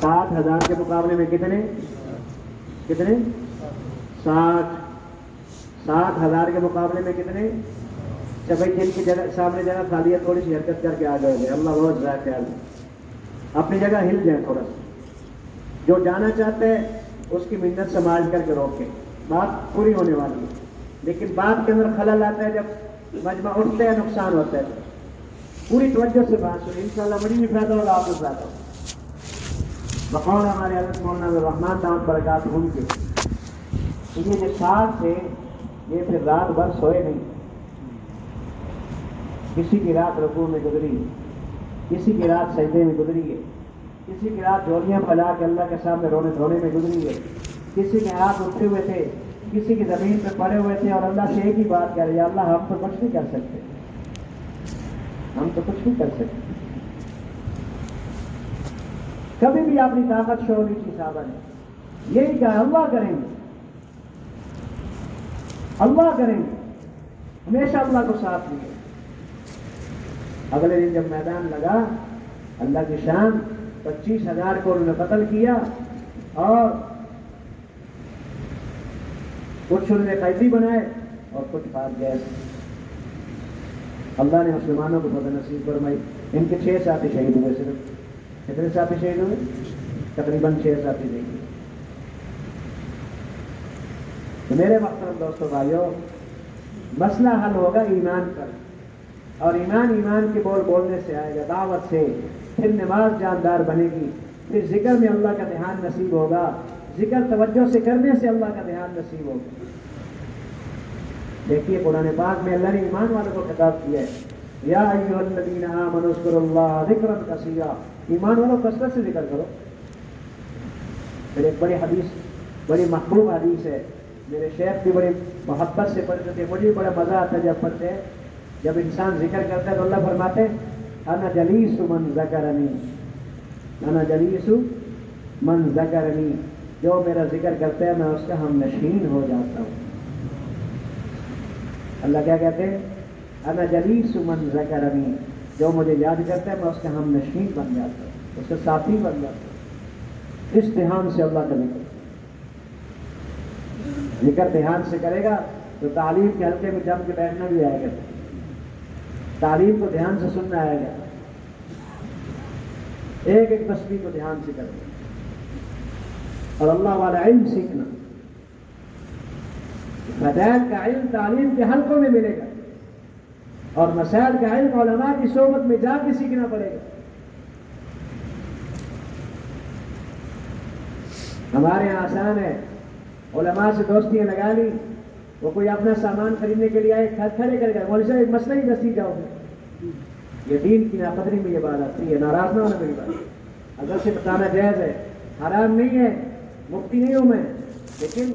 7,000 کے مقابلے میں کتنے 60، 7,000 کے مقابلے میں کتنے؟ جب بھائی جن کی جگہ سامنے جگہ خالی ہے تھوڑی سی حرکت کر کے آ جاؤ گے، اللہ بہت ذرا خیال ہے، اپنی جگہ ہل جائیں تھوڑا سا، جو جانا چاہتے ہیں اس کی منت سماج کر کے روکیں، بات پوری ہونے والی ہے، لیکن بات کے اندر خلل آتا ہے، جب مجمع اٹھتے ہیں نقصان ہوتا ہے، پوری توجہ سے بات سنیں، انشاءاللہ بڑی بھی فائدہ ہوگا، آپ کو فائدہ ہوگا۔ بقول ہمارے حضرت مولانا الرحمان دامت برکاتہ ان کے، یہ جو 60 تھے یہ پھر رات بھر سوئے نہیں، کسی کی رات رکوع میں گزری، کسی کی رات سجدے میں گزری ہے، کسی کی رات جھولیاں پھیلا کے اللہ کے سامنے رونے دھونے میں گزری ہے، کسی کے ہاتھ اٹھے ہوئے تھے، کسی کی زمین پہ پڑے ہوئے تھے، اور اللہ سے ایک ہی بات کر رہے ہیں، اللہ ہم تو کچھ نہیں کر سکتے، ہم تو کچھ نہیں کر سکتے۔ کبھی بھی اپنی طاقت شو نہیں کی صحابہ نے، یہی کہا اللہ کریں گے، اللہ کریں گے، ہمیشہ اللہ کو ساتھ دیا۔ اگلے دن جب میدان لگا، اللہ کی شان، 25,000 کو انہوں نے قتل کیا، اور کچھ انہوں نے قیدی بنائے اور کچھ بھاگ گئے۔ اللہ نے مسلمانوں کو فتح نصیب فرمائی۔ ان کے 6 ساتھی شہید ہوئے، صرف کتنے ساتھی شہید ہوئے؟ تقریباً 6 ساتھی شہید ہوئے۔ تو میرے محترم دوستو بھائیو، مسئلہ حل ہوگا ایمان پر، اور ایمان کے بولنے سے آئے گا، دعوت سے، پھر نماز جاندار بنے گی، پھر ذکر میں اللہ کا دھیان نصیب ہوگا، ذکر توجہ سے کرنے سے اللہ کا دھیان نصیب ہوگا۔ دیکھیے قرآن پاک میں اللہ نے ایمان والوں کو خطاب کیا ہے، یا ایھا الذین آمنوا اذکروا اللہ ذکرا کثیرا، ایمان والوں کثرت سے ذکر کرو۔ پھر ایک بڑی حدیث، بڑی محبوب حدیث ہے، میرے شیخ بھی بڑی محبت سے پڑھتے تھے، مجھے بھی بڑا مزہ آتا ہے جب پڑھتے ہیں، جب انسان ذکر کرتا ہے تو اللہ فرماتے ہیں انا جلیس من ذکرنی، انا جلیس من ذکرنی، جو میرا ذکر کرتا ہے میں اس کا ہم نشین ہو جاتا ہوں۔ اللہ کیا کہتے ہیں؟ انا جلیس من ذکرنی، جو مجھے یاد کرتا ہے میں اس کا ہم نشین بن جاتا ہوں، اس کا ساتھی بن جاتا ہوں۔ اس دھیان سے اللہ کا ذکر دھیان سے کرے گا تو تعلیم کے حلقے میں جم کے بیٹھنا بھی آئے گا، تعلیم کو دھیان سے سننا آئے گا، ایک ایک تسبیح کو دھیان سے کرنا، اور اللہ والا علم سیکھنا۔ فضائل کا علم تعلیم کے حلقوں میں ملے گا، اور مسائل کا علم علماء کی صحبت میں جا کے سیکھنا پڑے گا۔ ہمارے یہاں آسان ہے، علماء سے دوستیاں لگا لی، وہ کوئی اپنا سامان خریدنے کے لیے آئے، کھڑے کرے گا، مولوی صاحب ایک مسئلہ ہی دستی جاؤ گے، یہ دین کی ناقدری میں یہ بات آتی ہے، ناراض نہ ہونا میری بات، اگر سے بتانا جائز ہے، حرام نہیں ہے، مفتی نہیں ہوں میں، لیکن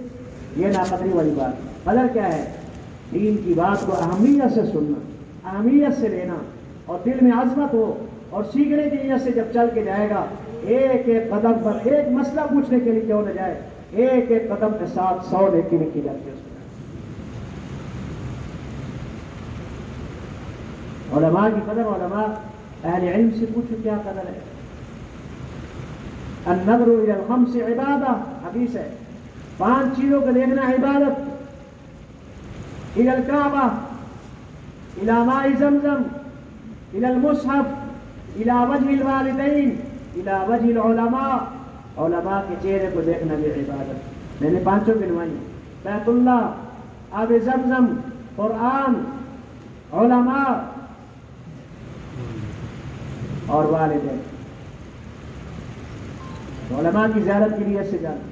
یہ ناقدری والی بات۔ قدر کیا ہے؟ دین کی بات کو اہمیت سے سننا، اہمیت سے لینا، اور دل میں عظمت ہو، اور سیکھنے کی نیت سے جب چل کے جائے گا ایک ایک قدم پر ایک مسئلہ پوچھنے کے لیے کیوں نہ جائے، ایک ایک قدم کے ساتھ 100 نیکی لکھی جاتی ہے اس میں۔ علماء کی قدر، علماء اہل علم سے پوچھو کیا قدر ہے۔ النظر الى الخمس عبادہ، حدیث ہے، 5 چیزوں کو دیکھنا عبادت۔ الى الکعبہ، الى ماء زمزم، الى المصحف، الى وجه الوالدین، الى وجه العلماء، علماء کے چہرے کو دیکھنا بھی عبادت۔ میں نے 5 گنوائی، بیت اللہ، آب زمزم، قرآن، علماء اور والدین۔ علماء کی زیارت کی نیت سے جانا۔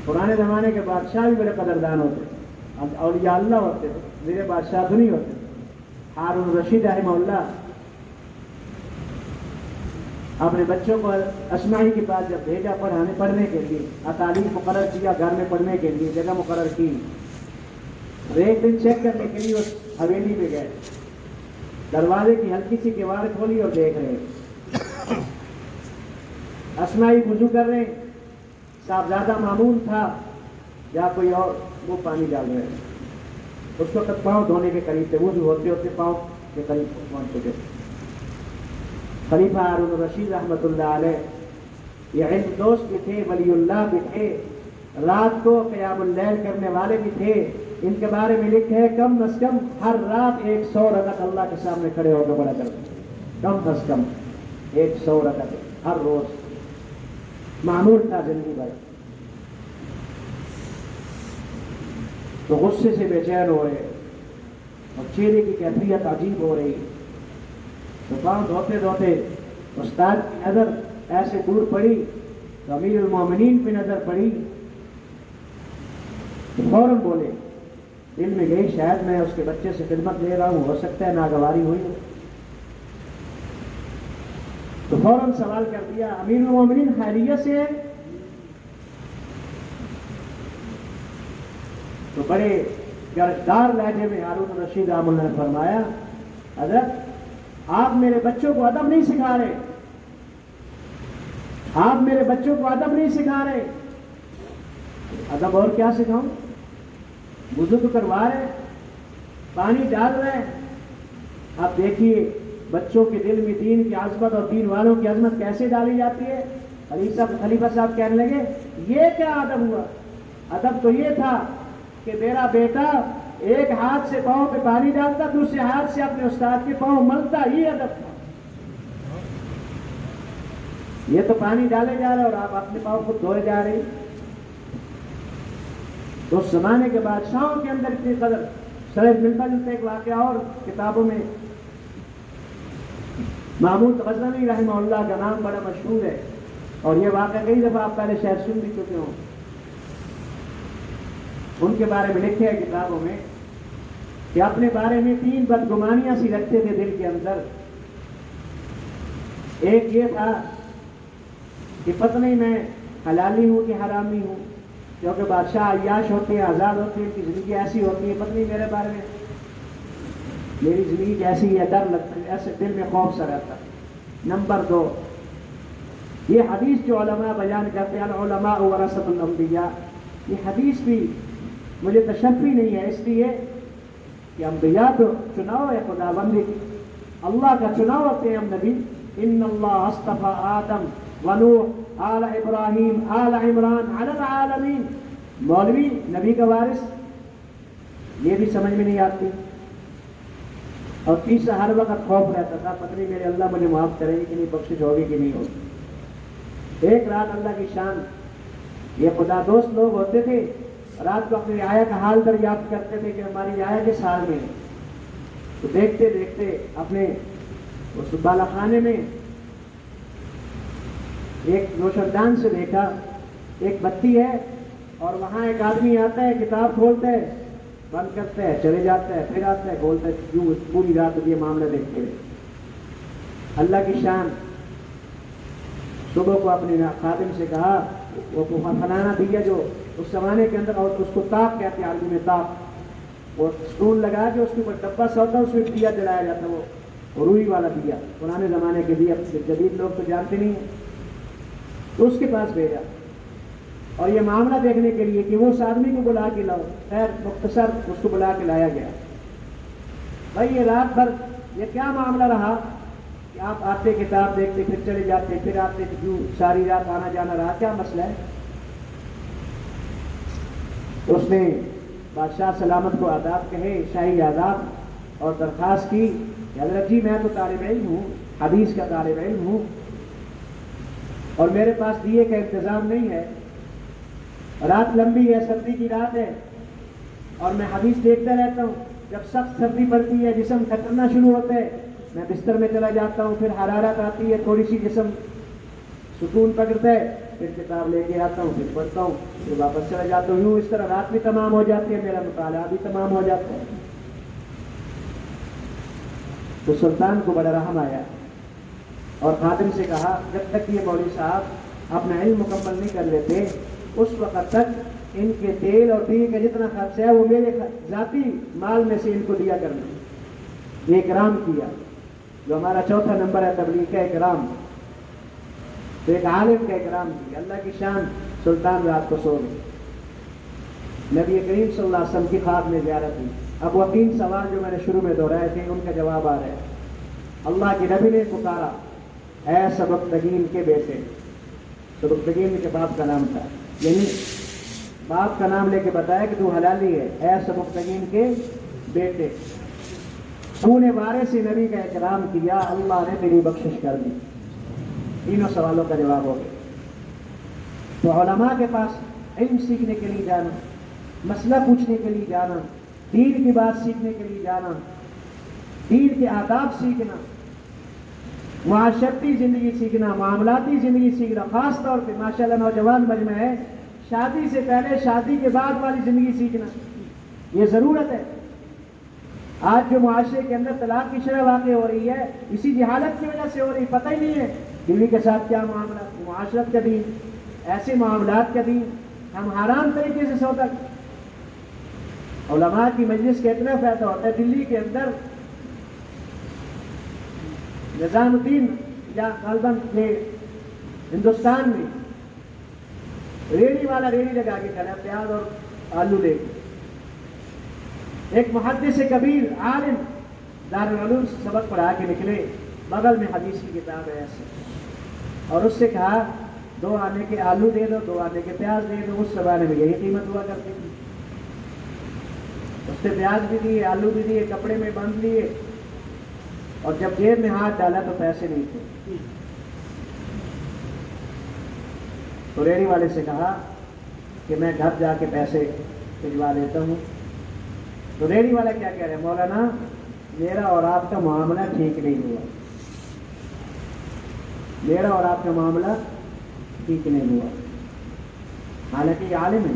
پرانے زمانے کے بادشاہ بھی بڑے قدردان ہوتے تھے، اولیاء اللہ ہوتے تھے، میرے بادشاہ تو نہیں ہوتے تھے۔ ہارون رشید رحمہ اللہ اپنے بچوں کو اسماعی کے پاس جب بھیجا پڑھنے کے لیے، تعلیم مقرر کیا، گھر میں پڑھنے کے لیے جگہ مقرر کی، ایک دن چیک کرنے کے لیے اس حویلی پہ گئے، دروازے کی ہلکی سی کیوار کھولی اور دیکھ رہے ہیں اسماعی وضو کر رہے ہیں، صاحبزادہ مامون تھا یا کوئی اور، وہ پانی ڈال رہے ہیں، اس وقت پاؤں دھونے کے قریب تھے، وضو ہوتے ہوتے پاؤں کے قریب پہنچ چکے۔ خلیفہ ہارون رشید رحمۃ اللہ علیہ یہ علم دوست بھی تھے، ولی اللہ بھی تھے، رات کو قیام اللیل کرنے والے بھی تھے۔ ان کے بارے میں لکھے ہے کم از کم ہر رات 100 رکعت اللہ کے سامنے کھڑے ہو کے پڑھا کرتے، کم از کم 100 رکعت ہر روز، معمول تھا زندگی بھر۔ تو غصے سے بے چین ہو رہے اور چہرے کی کیفیت عجیب ہو رہی، تو پاؤں دھوتے دھوتے استاد کی نظر ایسے دور پڑی تو امیر المومنین پہ نظر پڑی، تو فوراً بولے، دل میں گئی شاید میں اس کے بچے سے خدمت لے رہا ہوں، ہو سکتا ہے ناگواری ہوئی ہو، تو فوراً سوال کر دیا، امیر المومنین خیریت سے ہے؟ تو بڑے گرجدار لہجے میں ہارون رشید رحمہ اللہ نے فرمایا، حضرت آپ میرے بچوں کو ادب نہیں سکھا رہے، آپ میرے بچوں کو ادب نہیں سکھا رہے۔ ادب اور کیا سکھاؤں؟ وضو تو کروا رہے، پانی ڈال رہے ہیں، آپ دیکھیے بچوں کے دل میں دین کی عظمت اور دین والوں کی عظمت کیسے ڈالی جاتی ہے۔ خلیفہ صاحب کہنے لگے، یہ کیا ادب ہوا؟ ادب تو یہ تھا کہ میرا بیٹا ایک ہاتھ سے پاؤں پہ پانی ڈالتا، دوسرے ہاتھ سے اپنے استاد کے پاؤں ملتا، یہ ادب تھا۔ یہ تو پانی ڈالے جا رہے اور آپ اپنے پاؤں کو دھوئے جا رہے۔ تو اس زمانے کے بادشاہوں کے اندر اتنی قدر، شاید ملتا جلتا ایک واقعہ اور کتابوں میں، محمود غزنوی رحمہ اللہ کا نام بڑا مشہور ہے، اور یہ واقعہ کئی دفعہ آپ پہلے شاید سن بھی چکے ہوں۔ ان کے بارے میں لکھے ہے کتابوں میں کہ اپنے بارے میں 3 بدگمانیاں سی رکھتے تھے دل کے اندر۔ ایک یہ تھا کہ پتہ نہیں میں حلالی ہوں کہ حرامی ہوں، کیونکہ بادشاہ عیاش ہوتے ہیں، آزاد ہوتے ہیں، ان کی زندگی ایسی ہوتی ہے، پتہ نہیں میرے بارے میں میری زندگی کیسی ہے، ڈر لگتا ہے، ایسے دل میں خوف سا رہتا ہے۔ نمبر 2، یہ حدیث جو علماء بیان کرتے ہیں، العلماء ورثۃ الانبیاء، یہ حدیث بھی مجھے تشفی نہیں ہے، اس لیے کہ انبیاء تو چناؤ ہے خدا بندی، اللہ کا چناؤ ہوتے ہیں ہم نبی۔ ان اللہ اصطفى آدم ونوح آل ابراہیم آل عمران علی العالمین۔ مولوی نبی کا وارث، یہ بھی سمجھ میں نہیں آتی۔ اور تیسرا ہر وقت خوف رہتا تھا، پتہ نہیں میرے اللہ مجھے معاف کریں گے کہ نہیں، بخشش ہوگی کہ نہیں ہوگی۔ ایک رات اللہ کی شان، یہ خدا دوست لوگ ہوتے تھے، رات کو اپنی رعایا کا حال دریافت کرتے تھے کہ ہماری رعایا کے سال میں، تو دیکھتے دیکھتے اپنے اس بالا خانے میں ایک روشندان سے دیکھا، ایک بتی ہے اور وہاں ایک آدمی آتا ہے، کتاب کھولتا ہے، بند کرتا ہے، چلے جاتا ہے، پھر آتا ہے، کھولتا ہے، کیوں پوری رات یہ معاملہ دیکھتے ہیں۔ اللہ کی شان، صبح کو اپنے خادم سے کہا، وہ فلانا دیا جو اس زمانے کے اندر، اور اس کو تاپ کہتے ہیں عربی میں، تاپ، وہ اسٹون لگا کے اس کے اوپر ڈبہ سا ہوتا ہے، اس میں دیا جلایا جاتا ہے، وہ روئی والا دیا، پرانے زمانے کے دیا، جدید لوگ تو جانتے نہیں ہیں، تو اس کے پاس بھیجا اور یہ معاملہ دیکھنے کے لیے کہ وہ اس آدمی کو بلا کے لاؤ. خیر مختصر اس کو بلا کے لایا گیا. بھائی یہ رات بھر یہ کیا معاملہ رہا کہ آپ آتے کتاب دیکھتے پھر چلے جاتے پھر آتے، کیوں ساری رات آنا جانا رہا، کیا مسئلہ ہے؟ تو اس نے بادشاہ سلامت کو آداب کہے، شاہی آداب، اور درخواست کی کہ حضرت جی میں تو طالب علم ہوں، حدیث کا طالب علم ہوں، اور میرے پاس دیے کا انتظام نہیں ہے، رات لمبی ہے، سردی کی رات ہے، اور میں حدیث دیکھتا رہتا ہوں. جب سخت سردی پڑتی ہے، جسم کھٹنا شروع ہوتا ہے، میں بستر میں چلا جاتا ہوں، پھر حرارت آتی ہے، تھوڑی سی جسم سکون پکڑتا ہے، پھر کتاب لے کے آتا ہوں، پھر پڑھتا ہوں، پھر واپس چلا جاتا ہوں. یوں اس طرح رات بھی تمام ہو جاتی ہے، میرا مطالعہ بھی تمام ہو جاتا ہے. تو سلطان کو بڑا رحم آیا اور خادم سے کہا جب تک یہ مولوی صاحب اپنا علم مکمل نہیں کر لیتے اس وقت تک ان کے تیل اور دیے کا جتنا خرچہ ہے وہ میرے ذاتی مال میں سے ان کو دیا کرنا. یہ اکرام کیا، جو ہمارا چوتھا نمبر ہے تبلیغ کا اکرام. تو ایک عالم کا اکرام کیا. اللہ کی شان، سلطان رات کو سو گئے. نبی کریم صلی اللہ علیہ وسلم کی خواب میں زیارت ہوئی. اب وہ 3 سوال جو میں نے شروع میں دہرائے تھے ان کا جواب آ رہا ہے. اللہ کے نبی نے پکارا، اے سبکتگین کے بیٹے. سبکتگین کے باپ کا نام تھا، یعنی باپ کا نام لے کے بتایا کہ تو حلالی ہے. اے سبکتگین کے بیٹے، تو نے وارث سے نبی کا اکرام کیا، اللہ نے تیری بخشش کر دی. تینوں سوالوں کا جواب ہو گیا. تو علماء کے پاس علم سیکھنے کے لیے جانا، مسئلہ پوچھنے کے لیے جانا، دین کی بات سیکھنے کے لیے جانا، دین کے آداب سیکھنا، معاشرتی زندگی سیکھنا، معاملاتی زندگی سیکھنا، خاص طور پہ ماشاءاللہ نوجوان مجمع ہے، شادی سے پہلے شادی کے بعد والی زندگی سیکھنا یہ ضرورت ہے. آج جو معاشرے کے اندر طلاق کی شرح واقع ہو رہی ہے اسی جہالت کی وجہ سے ہو رہی. پتہ ہی نہیں ہے بیوی کے ساتھ کیا معاملہ. معاشرت کا دین، ایسے معاملات کا دین ہم حرام طریقے سے سودا. علماء کی مجلس کا اتنا فائدہ ہوتا ہے. دلی کے اندر نظام الدین یا غالباً ہندوستان میں ریڑھی والا ریڑھی لگا کے کھڑا، پیاز اور آلو لے کے. ایک محدث کبیر عالم دارالعلوم سے سبق پڑھا کے نکلے، بغل میں حدیث کی کتاب ہے ایسے، اور اس سے کہا 2 آنے کے آلو دے دو، 2 آنے کے پیاز دے دو. اس زمانے میں یہی قیمت ہوا کرتی تھی. اس سے پیاز بھی دیے، آلو بھی دیے، کپڑے میں باندھ لیے، اور جب جیب میں ہاتھ ڈالا تو پیسے نہیں تھے. تو ریڑھی والے سے کہا کہ میں گھر جا کے پیسے بھجوا دیتا ہوں. تو ریڑھی والا کیا کہہ رہے ہیں، مولانا میرا اور آپ کا معاملہ ٹھیک نہیں ہوا، میرا اور آپ کا معاملہ ٹھیک نہیں ہوا. حالانکہ یہ عالم ہے،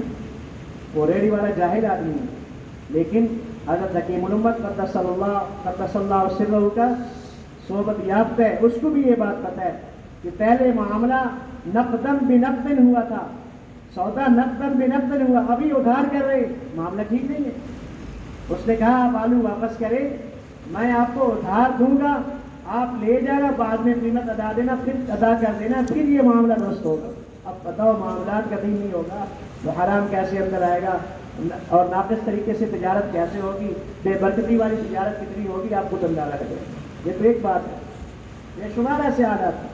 وہ ریڑھی والا جاہل آدمی ہے، لیکن حضرت حکیم الامت قدس اللہ سرہ کا صحبت یافتہ ہے. اس کو بھی یہ بات پتہ ہے کہ پہلے معاملہ نقدن بنقدن ہوا تھا، سودا نقدن بنقدن ہوا، ابھی ادھار کر رہے، معاملہ ٹھیک نہیں ہے. اس نے کہا آپ آلو واپس کریں، میں آپ کو ادھار دوں گا، آپ لے جانا، بعد میں قیمت ادا دینا، پھر ادا کر دینا، پھر یہ معاملہ درست ہوگا. اب بتاؤ معاملات کا دین نہیں ہوگا تو حرام کیسے اندر آئے گا، اور ناقص طریقے سے تجارت کیسے ہوگی، بے برکتی والی تجارت کتنی ہوگی، آپ کو اندازہ لگے. یہ تو ایک بات ہے، یہ شمار ایسے عادت ہے.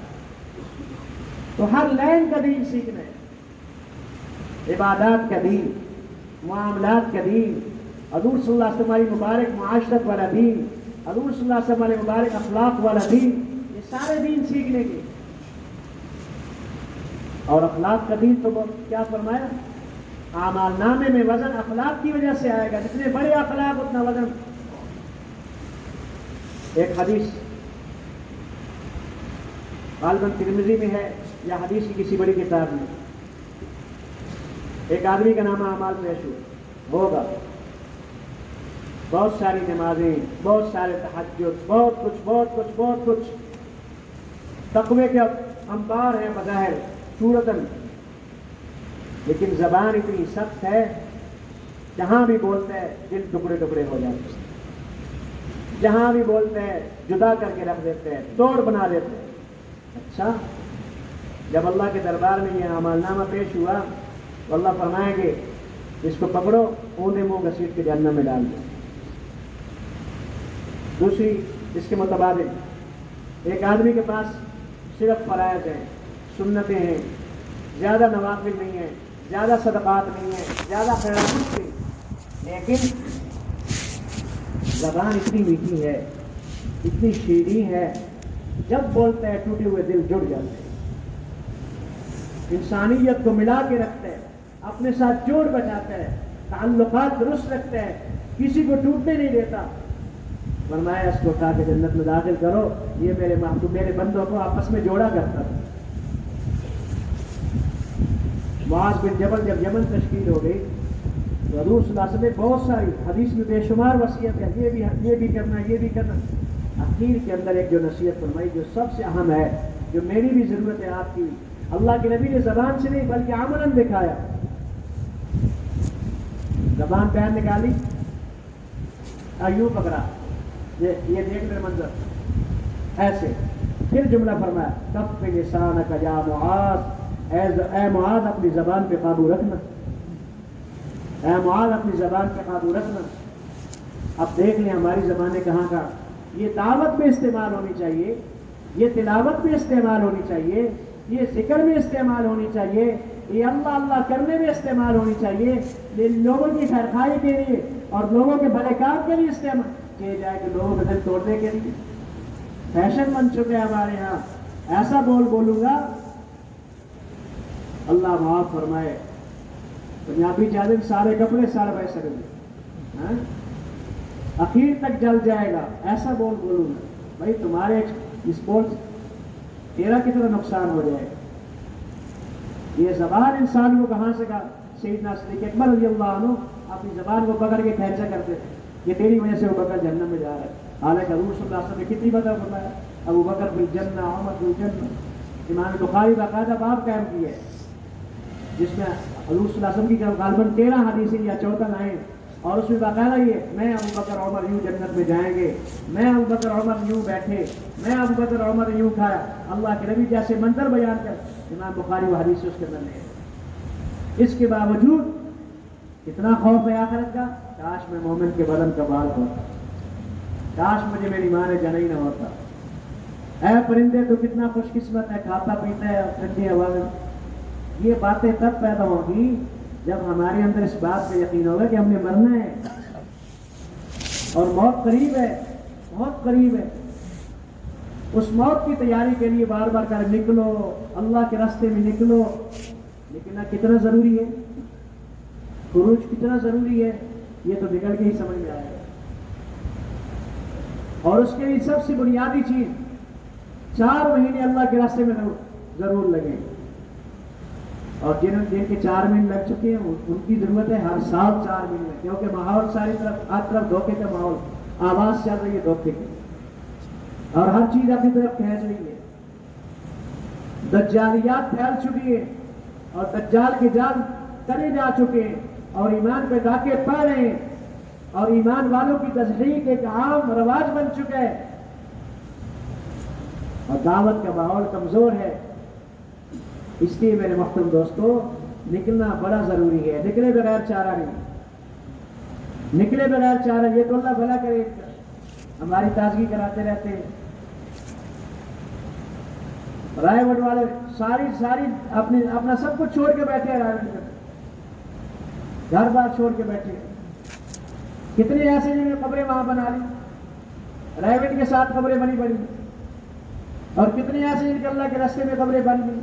تو ہر لائن کا دین سیکھنا ہے، عبادات کا دین، معاملات کا دین، حضور صلی اللہ علیہ وسلم والی مبارک معاشرت والا دین، حضور صلی اللہ علیہ وسلم والی مبارک اخلاق والا دین، یہ سارے دین سیکھنے کے. اور اخلاق کا دین تو کیا فرمایا، اعمال نامے میں وزن اخلاق کی وجہ سے آئے گا، جتنے بڑے اخلاق اتنا وزن. ایک حدیث غالباً ترمذی میں ہے یا حدیث کی کسی بڑی کتاب میں، ایک آدمی کا نام اعمال پیش ہوگا، بہت ساری نمازیں، بہت سارے تہجد، بہت کچھ تقوی کے انبار ہیں بظاہر صورتاً، لیکن زبان اتنی سخت ہے جہاں بھی بولتے ہیں دل ٹکڑے ٹکڑے ہو جاتے ہیں، جہاں بھی بولتے ہیں جدا کر کے رکھ دیتے ہیں، توڑ بنا دیتے ہیں۔ اچھا، جب اللہ کے دربار میں یہ عمل نامہ پیش ہوا تو اللہ فرمائیں گے اس کو پکڑو، اوندے منہ گھسیٹ کے جہنم میں ڈال دو۔ دوسری اس کے متبادل، ایک آدمی کے پاس صرف فرائض ہیں، سنتیں ہیں، زیادہ نوافل نہیں ہیں، زیادہ صدقات نہیں ہیں، زیادہ خیرات کچھ نہیں، لیکن زبان اتنی میٹھی ہے، اتنی شیریں ہے، جب بولتے ہیں ٹوٹے ہوئے دل جڑ جاتے ہیں، انسانیت کو ملا کے رکھتے ہیں، اپنے ساتھ جوڑ بچاتے ہیں، تعلقات درست رکھتے ہیں، کسی کو ٹوٹنے نہیں دیتا۔ فرمایا اس کو اٹھا کے جنت میں داخل کرو، یہ میرے محبوب میرے بندوں کو آپس میں جوڑا کرتا تھا۔ معاذ بن جبل جب یمن تشکیل ہو گئی تو حضور صلی اللہ علیہ وسلم نے بہت ساری حدیث میں بے شمار وصیت ہے، یہ بھی کرنا، یہ بھی کرنا۔ اخیر کے اندر ایک جو نصیحت فرمائی جو سب سے اہم ہے، جو میری بھی ضرورت ہے آپ کی بھی، اللہ کے نبی نے زبان سے نہیں بلکہ عملاً دکھایا۔ زبان پیر نکالی، ایوں پکڑا، یہ دیکھ میرے منظر ایسے، پھر جملہ فرمایا کف لسانک یا معاذ، اے معاذ اپنی زبان پہ قابو رکھنا، اے معاذ اپنی زبان پہ قابو رکھنا۔ اب دیکھ لیں ہماری زبانیں کہاں کا، یہ دعوت میں استعمال ہونی چاہیے، یہ تلاوت میں استعمال ہونی چاہیے، یہ ذکر میں استعمال ہونی چاہیے، یہ اللہ اللہ کرنے میں استعمال ہونی چاہیے، یہ لوگوں کی خیرخواہی کے لیے اور لوگوں کے بھلے کام کے لیے استعمال کیے جائے کہ لوگوں کے دل توڑنے کے لیے۔ فیشن بن چکے ہمارے ہاں، ایسا بولوں گا اللہ معاف فرمائے، پنجابی چادر سارے کپڑے سارے پیسے کریں، اخیر تک جل جائے گا، ایسا بولوں گا بھائی تمہارے اسپورٹس تیرا کتنا نقصان ہو جائے گا۔ یہ زبان انسان کو کہاں سے کہا، سیدنا صدیق اکبر رضی اللہ عنہ اپنی زبان کو پکڑ کے کھینچا کرتے تھے، یہ تیری وجہ سے ابو بکر جہنم میں جا رہا ہے۔ حالانکہ حضور صلی اللہ علیہ وسلم نے کتنی بدر فرمایا، ابو بکر بالجنہ عمر بالجنہ۔ امام بخاری باقاعدہ باب قائم کی ہے جس میں حضور صلی اللہ علیہ وسلم کی غالباً 13 حدیثیں یا 14 آئیں، اور اس میں باقاعدہ یہ میں ابو بکر عمر یوں جنت میں جائیں گے، میں ابو بکر عمر یوں بیٹھے، میں ابو بکر عمر یوں کھایا، اللہ کے نبی جیسے منظر بیان کر امام بخاری وہ حدیث اس کے اندر ہے۔ اس کے باوجود اتنا خوف ہے آخرت کا، کاش میں مومن کے بدن کا بال ہوتا، کاش مجھے میری ماں نے جنئی نہ ہوتا۔ اے پرندے تو کتنا خوش قسمت ہے، کھاتا پیتا ہے ٹھنڈی ہوا میں۔ یہ باتیں تب پیدا ہوگی جب ہمارے اندر اس بات پہ یقین ہوگا کہ ہم نے مرنا ہے اور موت قریب ہے، بہت قریب ہے۔ اس موت کی تیاری کے لیے بار بار کر نکلو، اللہ کے راستے میں نکلو۔ نکلنا کتنا ضروری ہے، خروج کتنا ضروری ہے، یہ تو نکل کے ہی سمجھ میں آئے گا۔ اور اس کے لیے سب سے بنیادی چیز 4 مہینے اللہ کے راستے میں ضرور لگیں، اور جن کے 4 مہینے لگ چکے ہیں ان کی ضرورت ہے ہر سال 4 مہینے، کیونکہ ماحول ساری طرف ہر طرف دھوکے کا ماحول، آواز چل رہی ہے دھوکے کی، اور ہر چیز اپنی طرف کھینچ رہی ہے۔ دجالیات پھیل چکی ہے اور دجال کے جال تنے جا چکے ہیں، اور ایمان پہ ڈاکے پا رہے ہیں، اور ایمان والوں کی تصدیق ایک عام رواج بن چکا ہے، اور دعوت کا ماحول کمزور ہے۔ اس لیے میرے محترم دوستو نکلنا بڑا ضروری ہے، نکلے بغیر چارہ نہیں، نکلے بغیر چارہ۔ یہ تو اللہ بھلا کرے، ہماری تازگی کراتے رہتے ہیں۔ رائے وڈ والے ساری اپنا سب کچھ چھوڑ کے بیٹھے ہیں، رائے وڈ میں گھر بار چھوڑ کے بیٹھے ہیں۔ کتنے ایسے جنہوں نے قبریں وہاں بنا لی، رائے وڈ کے ساتھ قبریں بنی پڑی، اور کتنے ایسے جن کے اللہ کے راستے میں قبریں بن گئی۔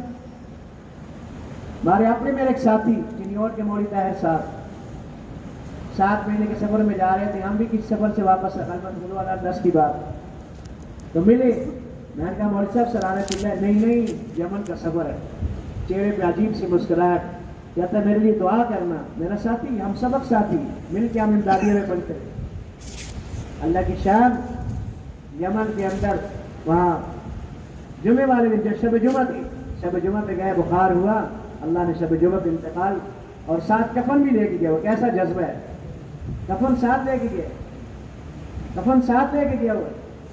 ہمارے اپنے میرے ایک ساتھی چنیور کے مولی طاہر صاحب 7 مہینے کے سفر میں جا رہے تھے، ہم بھی کس سفر سے واپس 10 کی بات تو ملے۔ میں نے کہا مولوی صاحب سرانے چل رہے، نہیں یمن کا سفر ہے۔ چہرے پہ عجیب سی مسکراہٹ، کہتا ہے میرے لیے دعا کرنا، میرا ساتھی، ہم سبق ساتھی، مل کے ہم امدادیوں میں پڑھتے۔ اللہ کی شان، یمن کے اندر وہاں جمعے والے دن جب شب جمعہ تھی، شب جمعہ پہ گئے، بخار ہوا، اللہ نے شب جمعہ پہ انتقال اور ساتھ کفن بھی لے کے گیا۔ وہ کیسا جذبہ ہے، کفن ساتھ لے کے گیا، کفن ساتھ لے کے گیا ہوا۔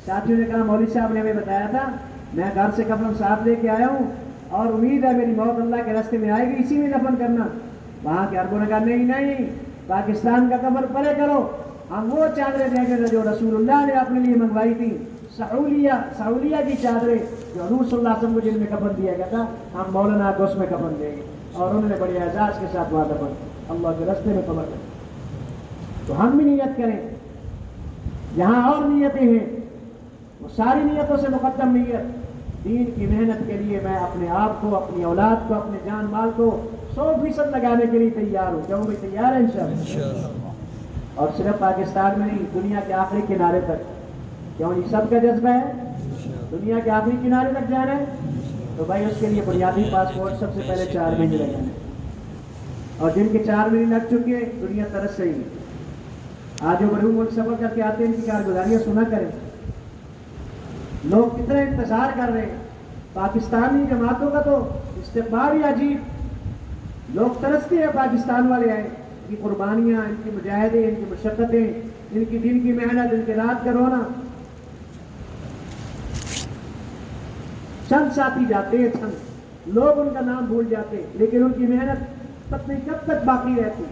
ساتھیوں نے کہا مولوی صاحب نے ہمیں بتایا تھا، میں گھر سے کفن ساتھ لے کے آیا ہوں اور امید ہے میری موت اللہ کے راستے میں آئے گی، اسی میں دفن کرنا۔ وہاں کے عربوں نے کہا نہیں نہیں، پاکستان کا کفن پرے کرو، ہم وہ چادریں دیں گے جو رسول اللہ نے اپنے لیے منگوائی تھی، سعولیہ کی چادریں جو حضور صلی اللہ علیہ وسلم کو جن میں کفن دیا گیا تھا، ہم مولانا کو اس میں کفن دیں گے۔ اور انہوں نے بڑے اعزاز کے ساتھ وہاں دفن اللہ کے راستے میں قبر کریں۔ تو ہم بھی نیت کریں، یہاں اور نیتیں ہیں، وہ ساری نیتوں سے مقدم نیت دین کی محنت کے لیے میں اپنے آپ کو، اپنی اولاد کو، اپنے جان مال کو 100% لگانے کے لیے تیار ہوں۔ کیوں بھی تیار ہے انشاءاللہ؟ اور صرف پاکستان میں نہیں، دنیا کے آخری کنارے تک۔ کیوں یہ سب کا جذبہ ہے دنیا کے آخری کنارے تک جانا ہے؟ تو بھائی اس کے لیے بنیادی پاسپورٹ سب سے پہلے 4 مہینے لگانے، اور جن کے 4 مہینے لگ چکے ہیں دنیا ترس رہی ہے۔ آج جو بڑے ملک سفر کر کے آتے ہیں ان کی کارگزاریاں سنا کریں، لوگ کتنا انتظار کر رہے ہیں۔ پاکستانی جماعتوں کا تو استقبال ہی عجیب، لوگ ترستے ہیں پاکستان والے آئے، ان کی قربانیاں، ان کی مجاہدے، ان کی مشقتیں، ان کی دن کی محنت، ان کے رات کا رونا۔ چند ساتھی جاتے ہیں، چند لوگ ان کا نام بھول جاتے ہیں، لیکن ان کی محنت پتہ نہیں کب تک باقی رہتی۔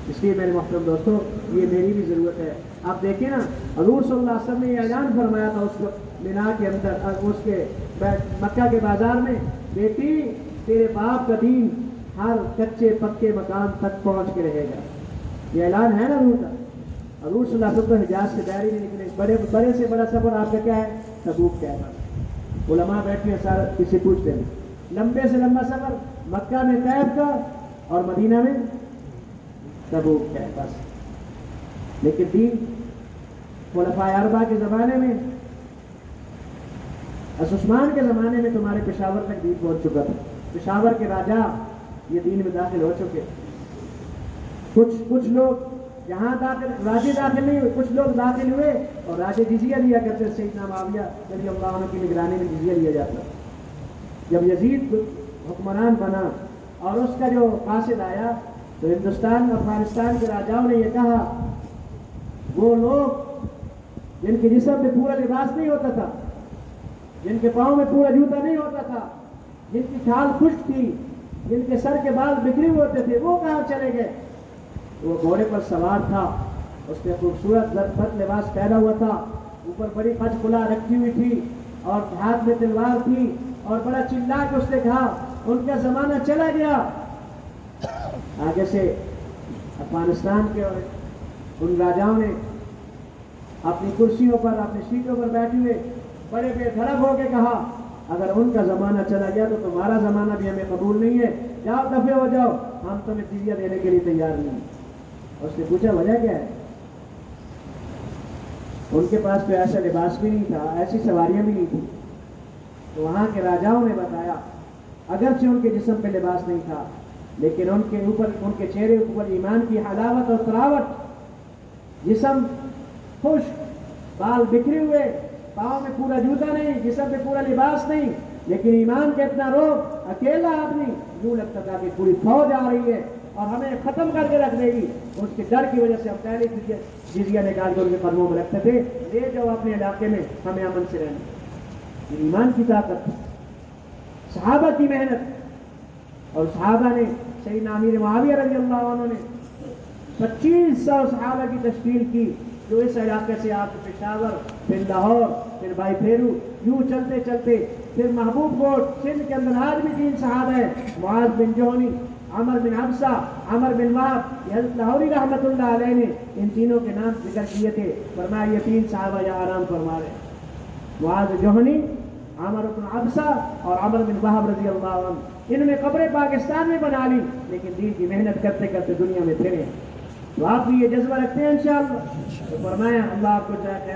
اس لیے میرے محترم دوستوں، یہ میری بھی ضرورت ہے۔ آپ دیکھیں نا، حضور صلی اللہ علیہ وسلم نے یہ اعلان فرمایا تھا اس وقت مینا کے اندر، اس کے مکہ کے بازار میں، بیٹی تیرے باپ کا دین ہر کچے پکے مکان تک پہنچ کے رہے گا۔ یہ اعلان ہے نا حضور کا۔ حضور صلی اللہ علیہ وسلم حجاز کے دائرے میں نکلے، بڑے سے بڑا سفر آپ کا کیا ہے؟ تبوک کا ہے۔ علماء بیٹھے ہیں، سارا کسی پوچھتے ہیں، لمبے سے لمبا سفر مکہ میں طیب کا اور مدینہ میں تبوک کا ہے بس۔ لیکن دین خلفائے اربعہ کے زمانے میں، عثمان کے زمانے میں تمہارے پشاور تک دین پہنچ چکا تھا۔ پشاور کے راجہ یہ دین میں داخل ہو چکے، کچھ لوگ یہاں راجے داخل نہیں ہوئے، کچھ لوگ داخل ہوئے اور راجے جزیہ لیا کرتے۔ سیدنا معاویہ رضی اللہ عنہ کی نگرانی میں جزیہ لیا جاتا۔ جب یزید حکمران بنا اور اس کا جو قاصد آیا تو ہندوستان اور افغانستان کے راجاؤں نے یہ کہا، وہ لوگ جن کے جسم میں پورا لباس نہیں ہوتا تھا، جن کے پاؤں میں پورا جوتا نہیں ہوتا تھا، جن کی کھال خشک تھی، جن کے سر کے بال بکھرے ہوئے ہوتے تھے، وہ کہاں چلے گئے؟ وہ گھوڑے پر سوار تھا، اس پہ خوبصورت زربت لباس پہنا ہوا تھا، اوپر بڑی پچ کلا رکھی ہوئی تھی اور ہاتھ میں تلوار تھی، اور بڑا چلا کے اس نے کہا ان کا زمانہ چلا گیا۔ آگے سے افغانستان کے ان راجاؤں نے اپنی کرسیوں پر، اپنی سیٹوں پر بیٹھے ہوئے بڑے بے دھڑک ہو کے کہا، اگر ان کا زمانہ چلا گیا تو تمہارا زمانہ بھی ہمیں قبول نہیں ہے، جاؤ دفع ہو جاؤ، ہم تمہیں جزیہ دینے کے لیے تیار نہیں۔ اس نے پوچھا وجہ کیا ہے؟ ان کے پاس تو ایسا لباس بھی نہیں تھا، ایسی سواریاں بھی نہیں تھی۔ تو وہاں کے راجاؤں نے بتایا، اگرچہ ان کے جسم پہ لباس نہیں تھا، لیکن ان کے اوپر، ان کے چہرے اوپر ایمان کی حلاوت اور تراوٹ، جسم خشک، بال بکھرے ہوئے، پاؤں میں پورا جوتا نہیں، جسم پہ پورا لباس نہیں، لیکن ایمان کا اتنا روب، اکیلا آدمی، یوں لگتا تھا کہ پوری فوج آ رہی ہے اور ہمیں ختم کر کے رکھ دے گی۔ اس کے ڈر کی وجہ سے ہم پہلے جزیہ نکال کر ان کے قدموں میں رکھتے تھے، لے جاؤ اپنے علاقے میں، ہمیں امن سے رہنا۔ یہ ایمان کی طاقت، صحابہ کی محنت، اور صحابہ نے سیدنا امیر معاویہ رضی اللہ عنہ نے 2500 صحابہ کی تشکیل کی، جو اس علاقے سے آپ پشاور، پھر لاہور، پھر بھائی پھیرو، یوں چلتے چلتے پھر محبوب کوٹ، سندھ کے اندر آج بھی 3 صحابہ ہیں، معاذ بن جوہنی، عمر بن حبسہ، عمر بن وہب۔ یہ حضرت لاہوری رحمۃ اللہ علیہ نے ان تینوں کے نام ذکر کیے تھے، فرمایا یہ 3 صحابہ یہاں آرام فرما رہے ہیں، معاذ جوہنی، عمر بن حبسہ اور عمر بن وہب رضی اللہ عنہ۔ انہوں نے قبریں پاکستان میں بنا لی، لیکن دین کی محنت کرتے کرتے دنیا میں پھرے۔ تو آپ بھی یہ جذبہ رکھتے ہیں انشاءاللہ، تو فرمایا اللہ آپ کو چاہے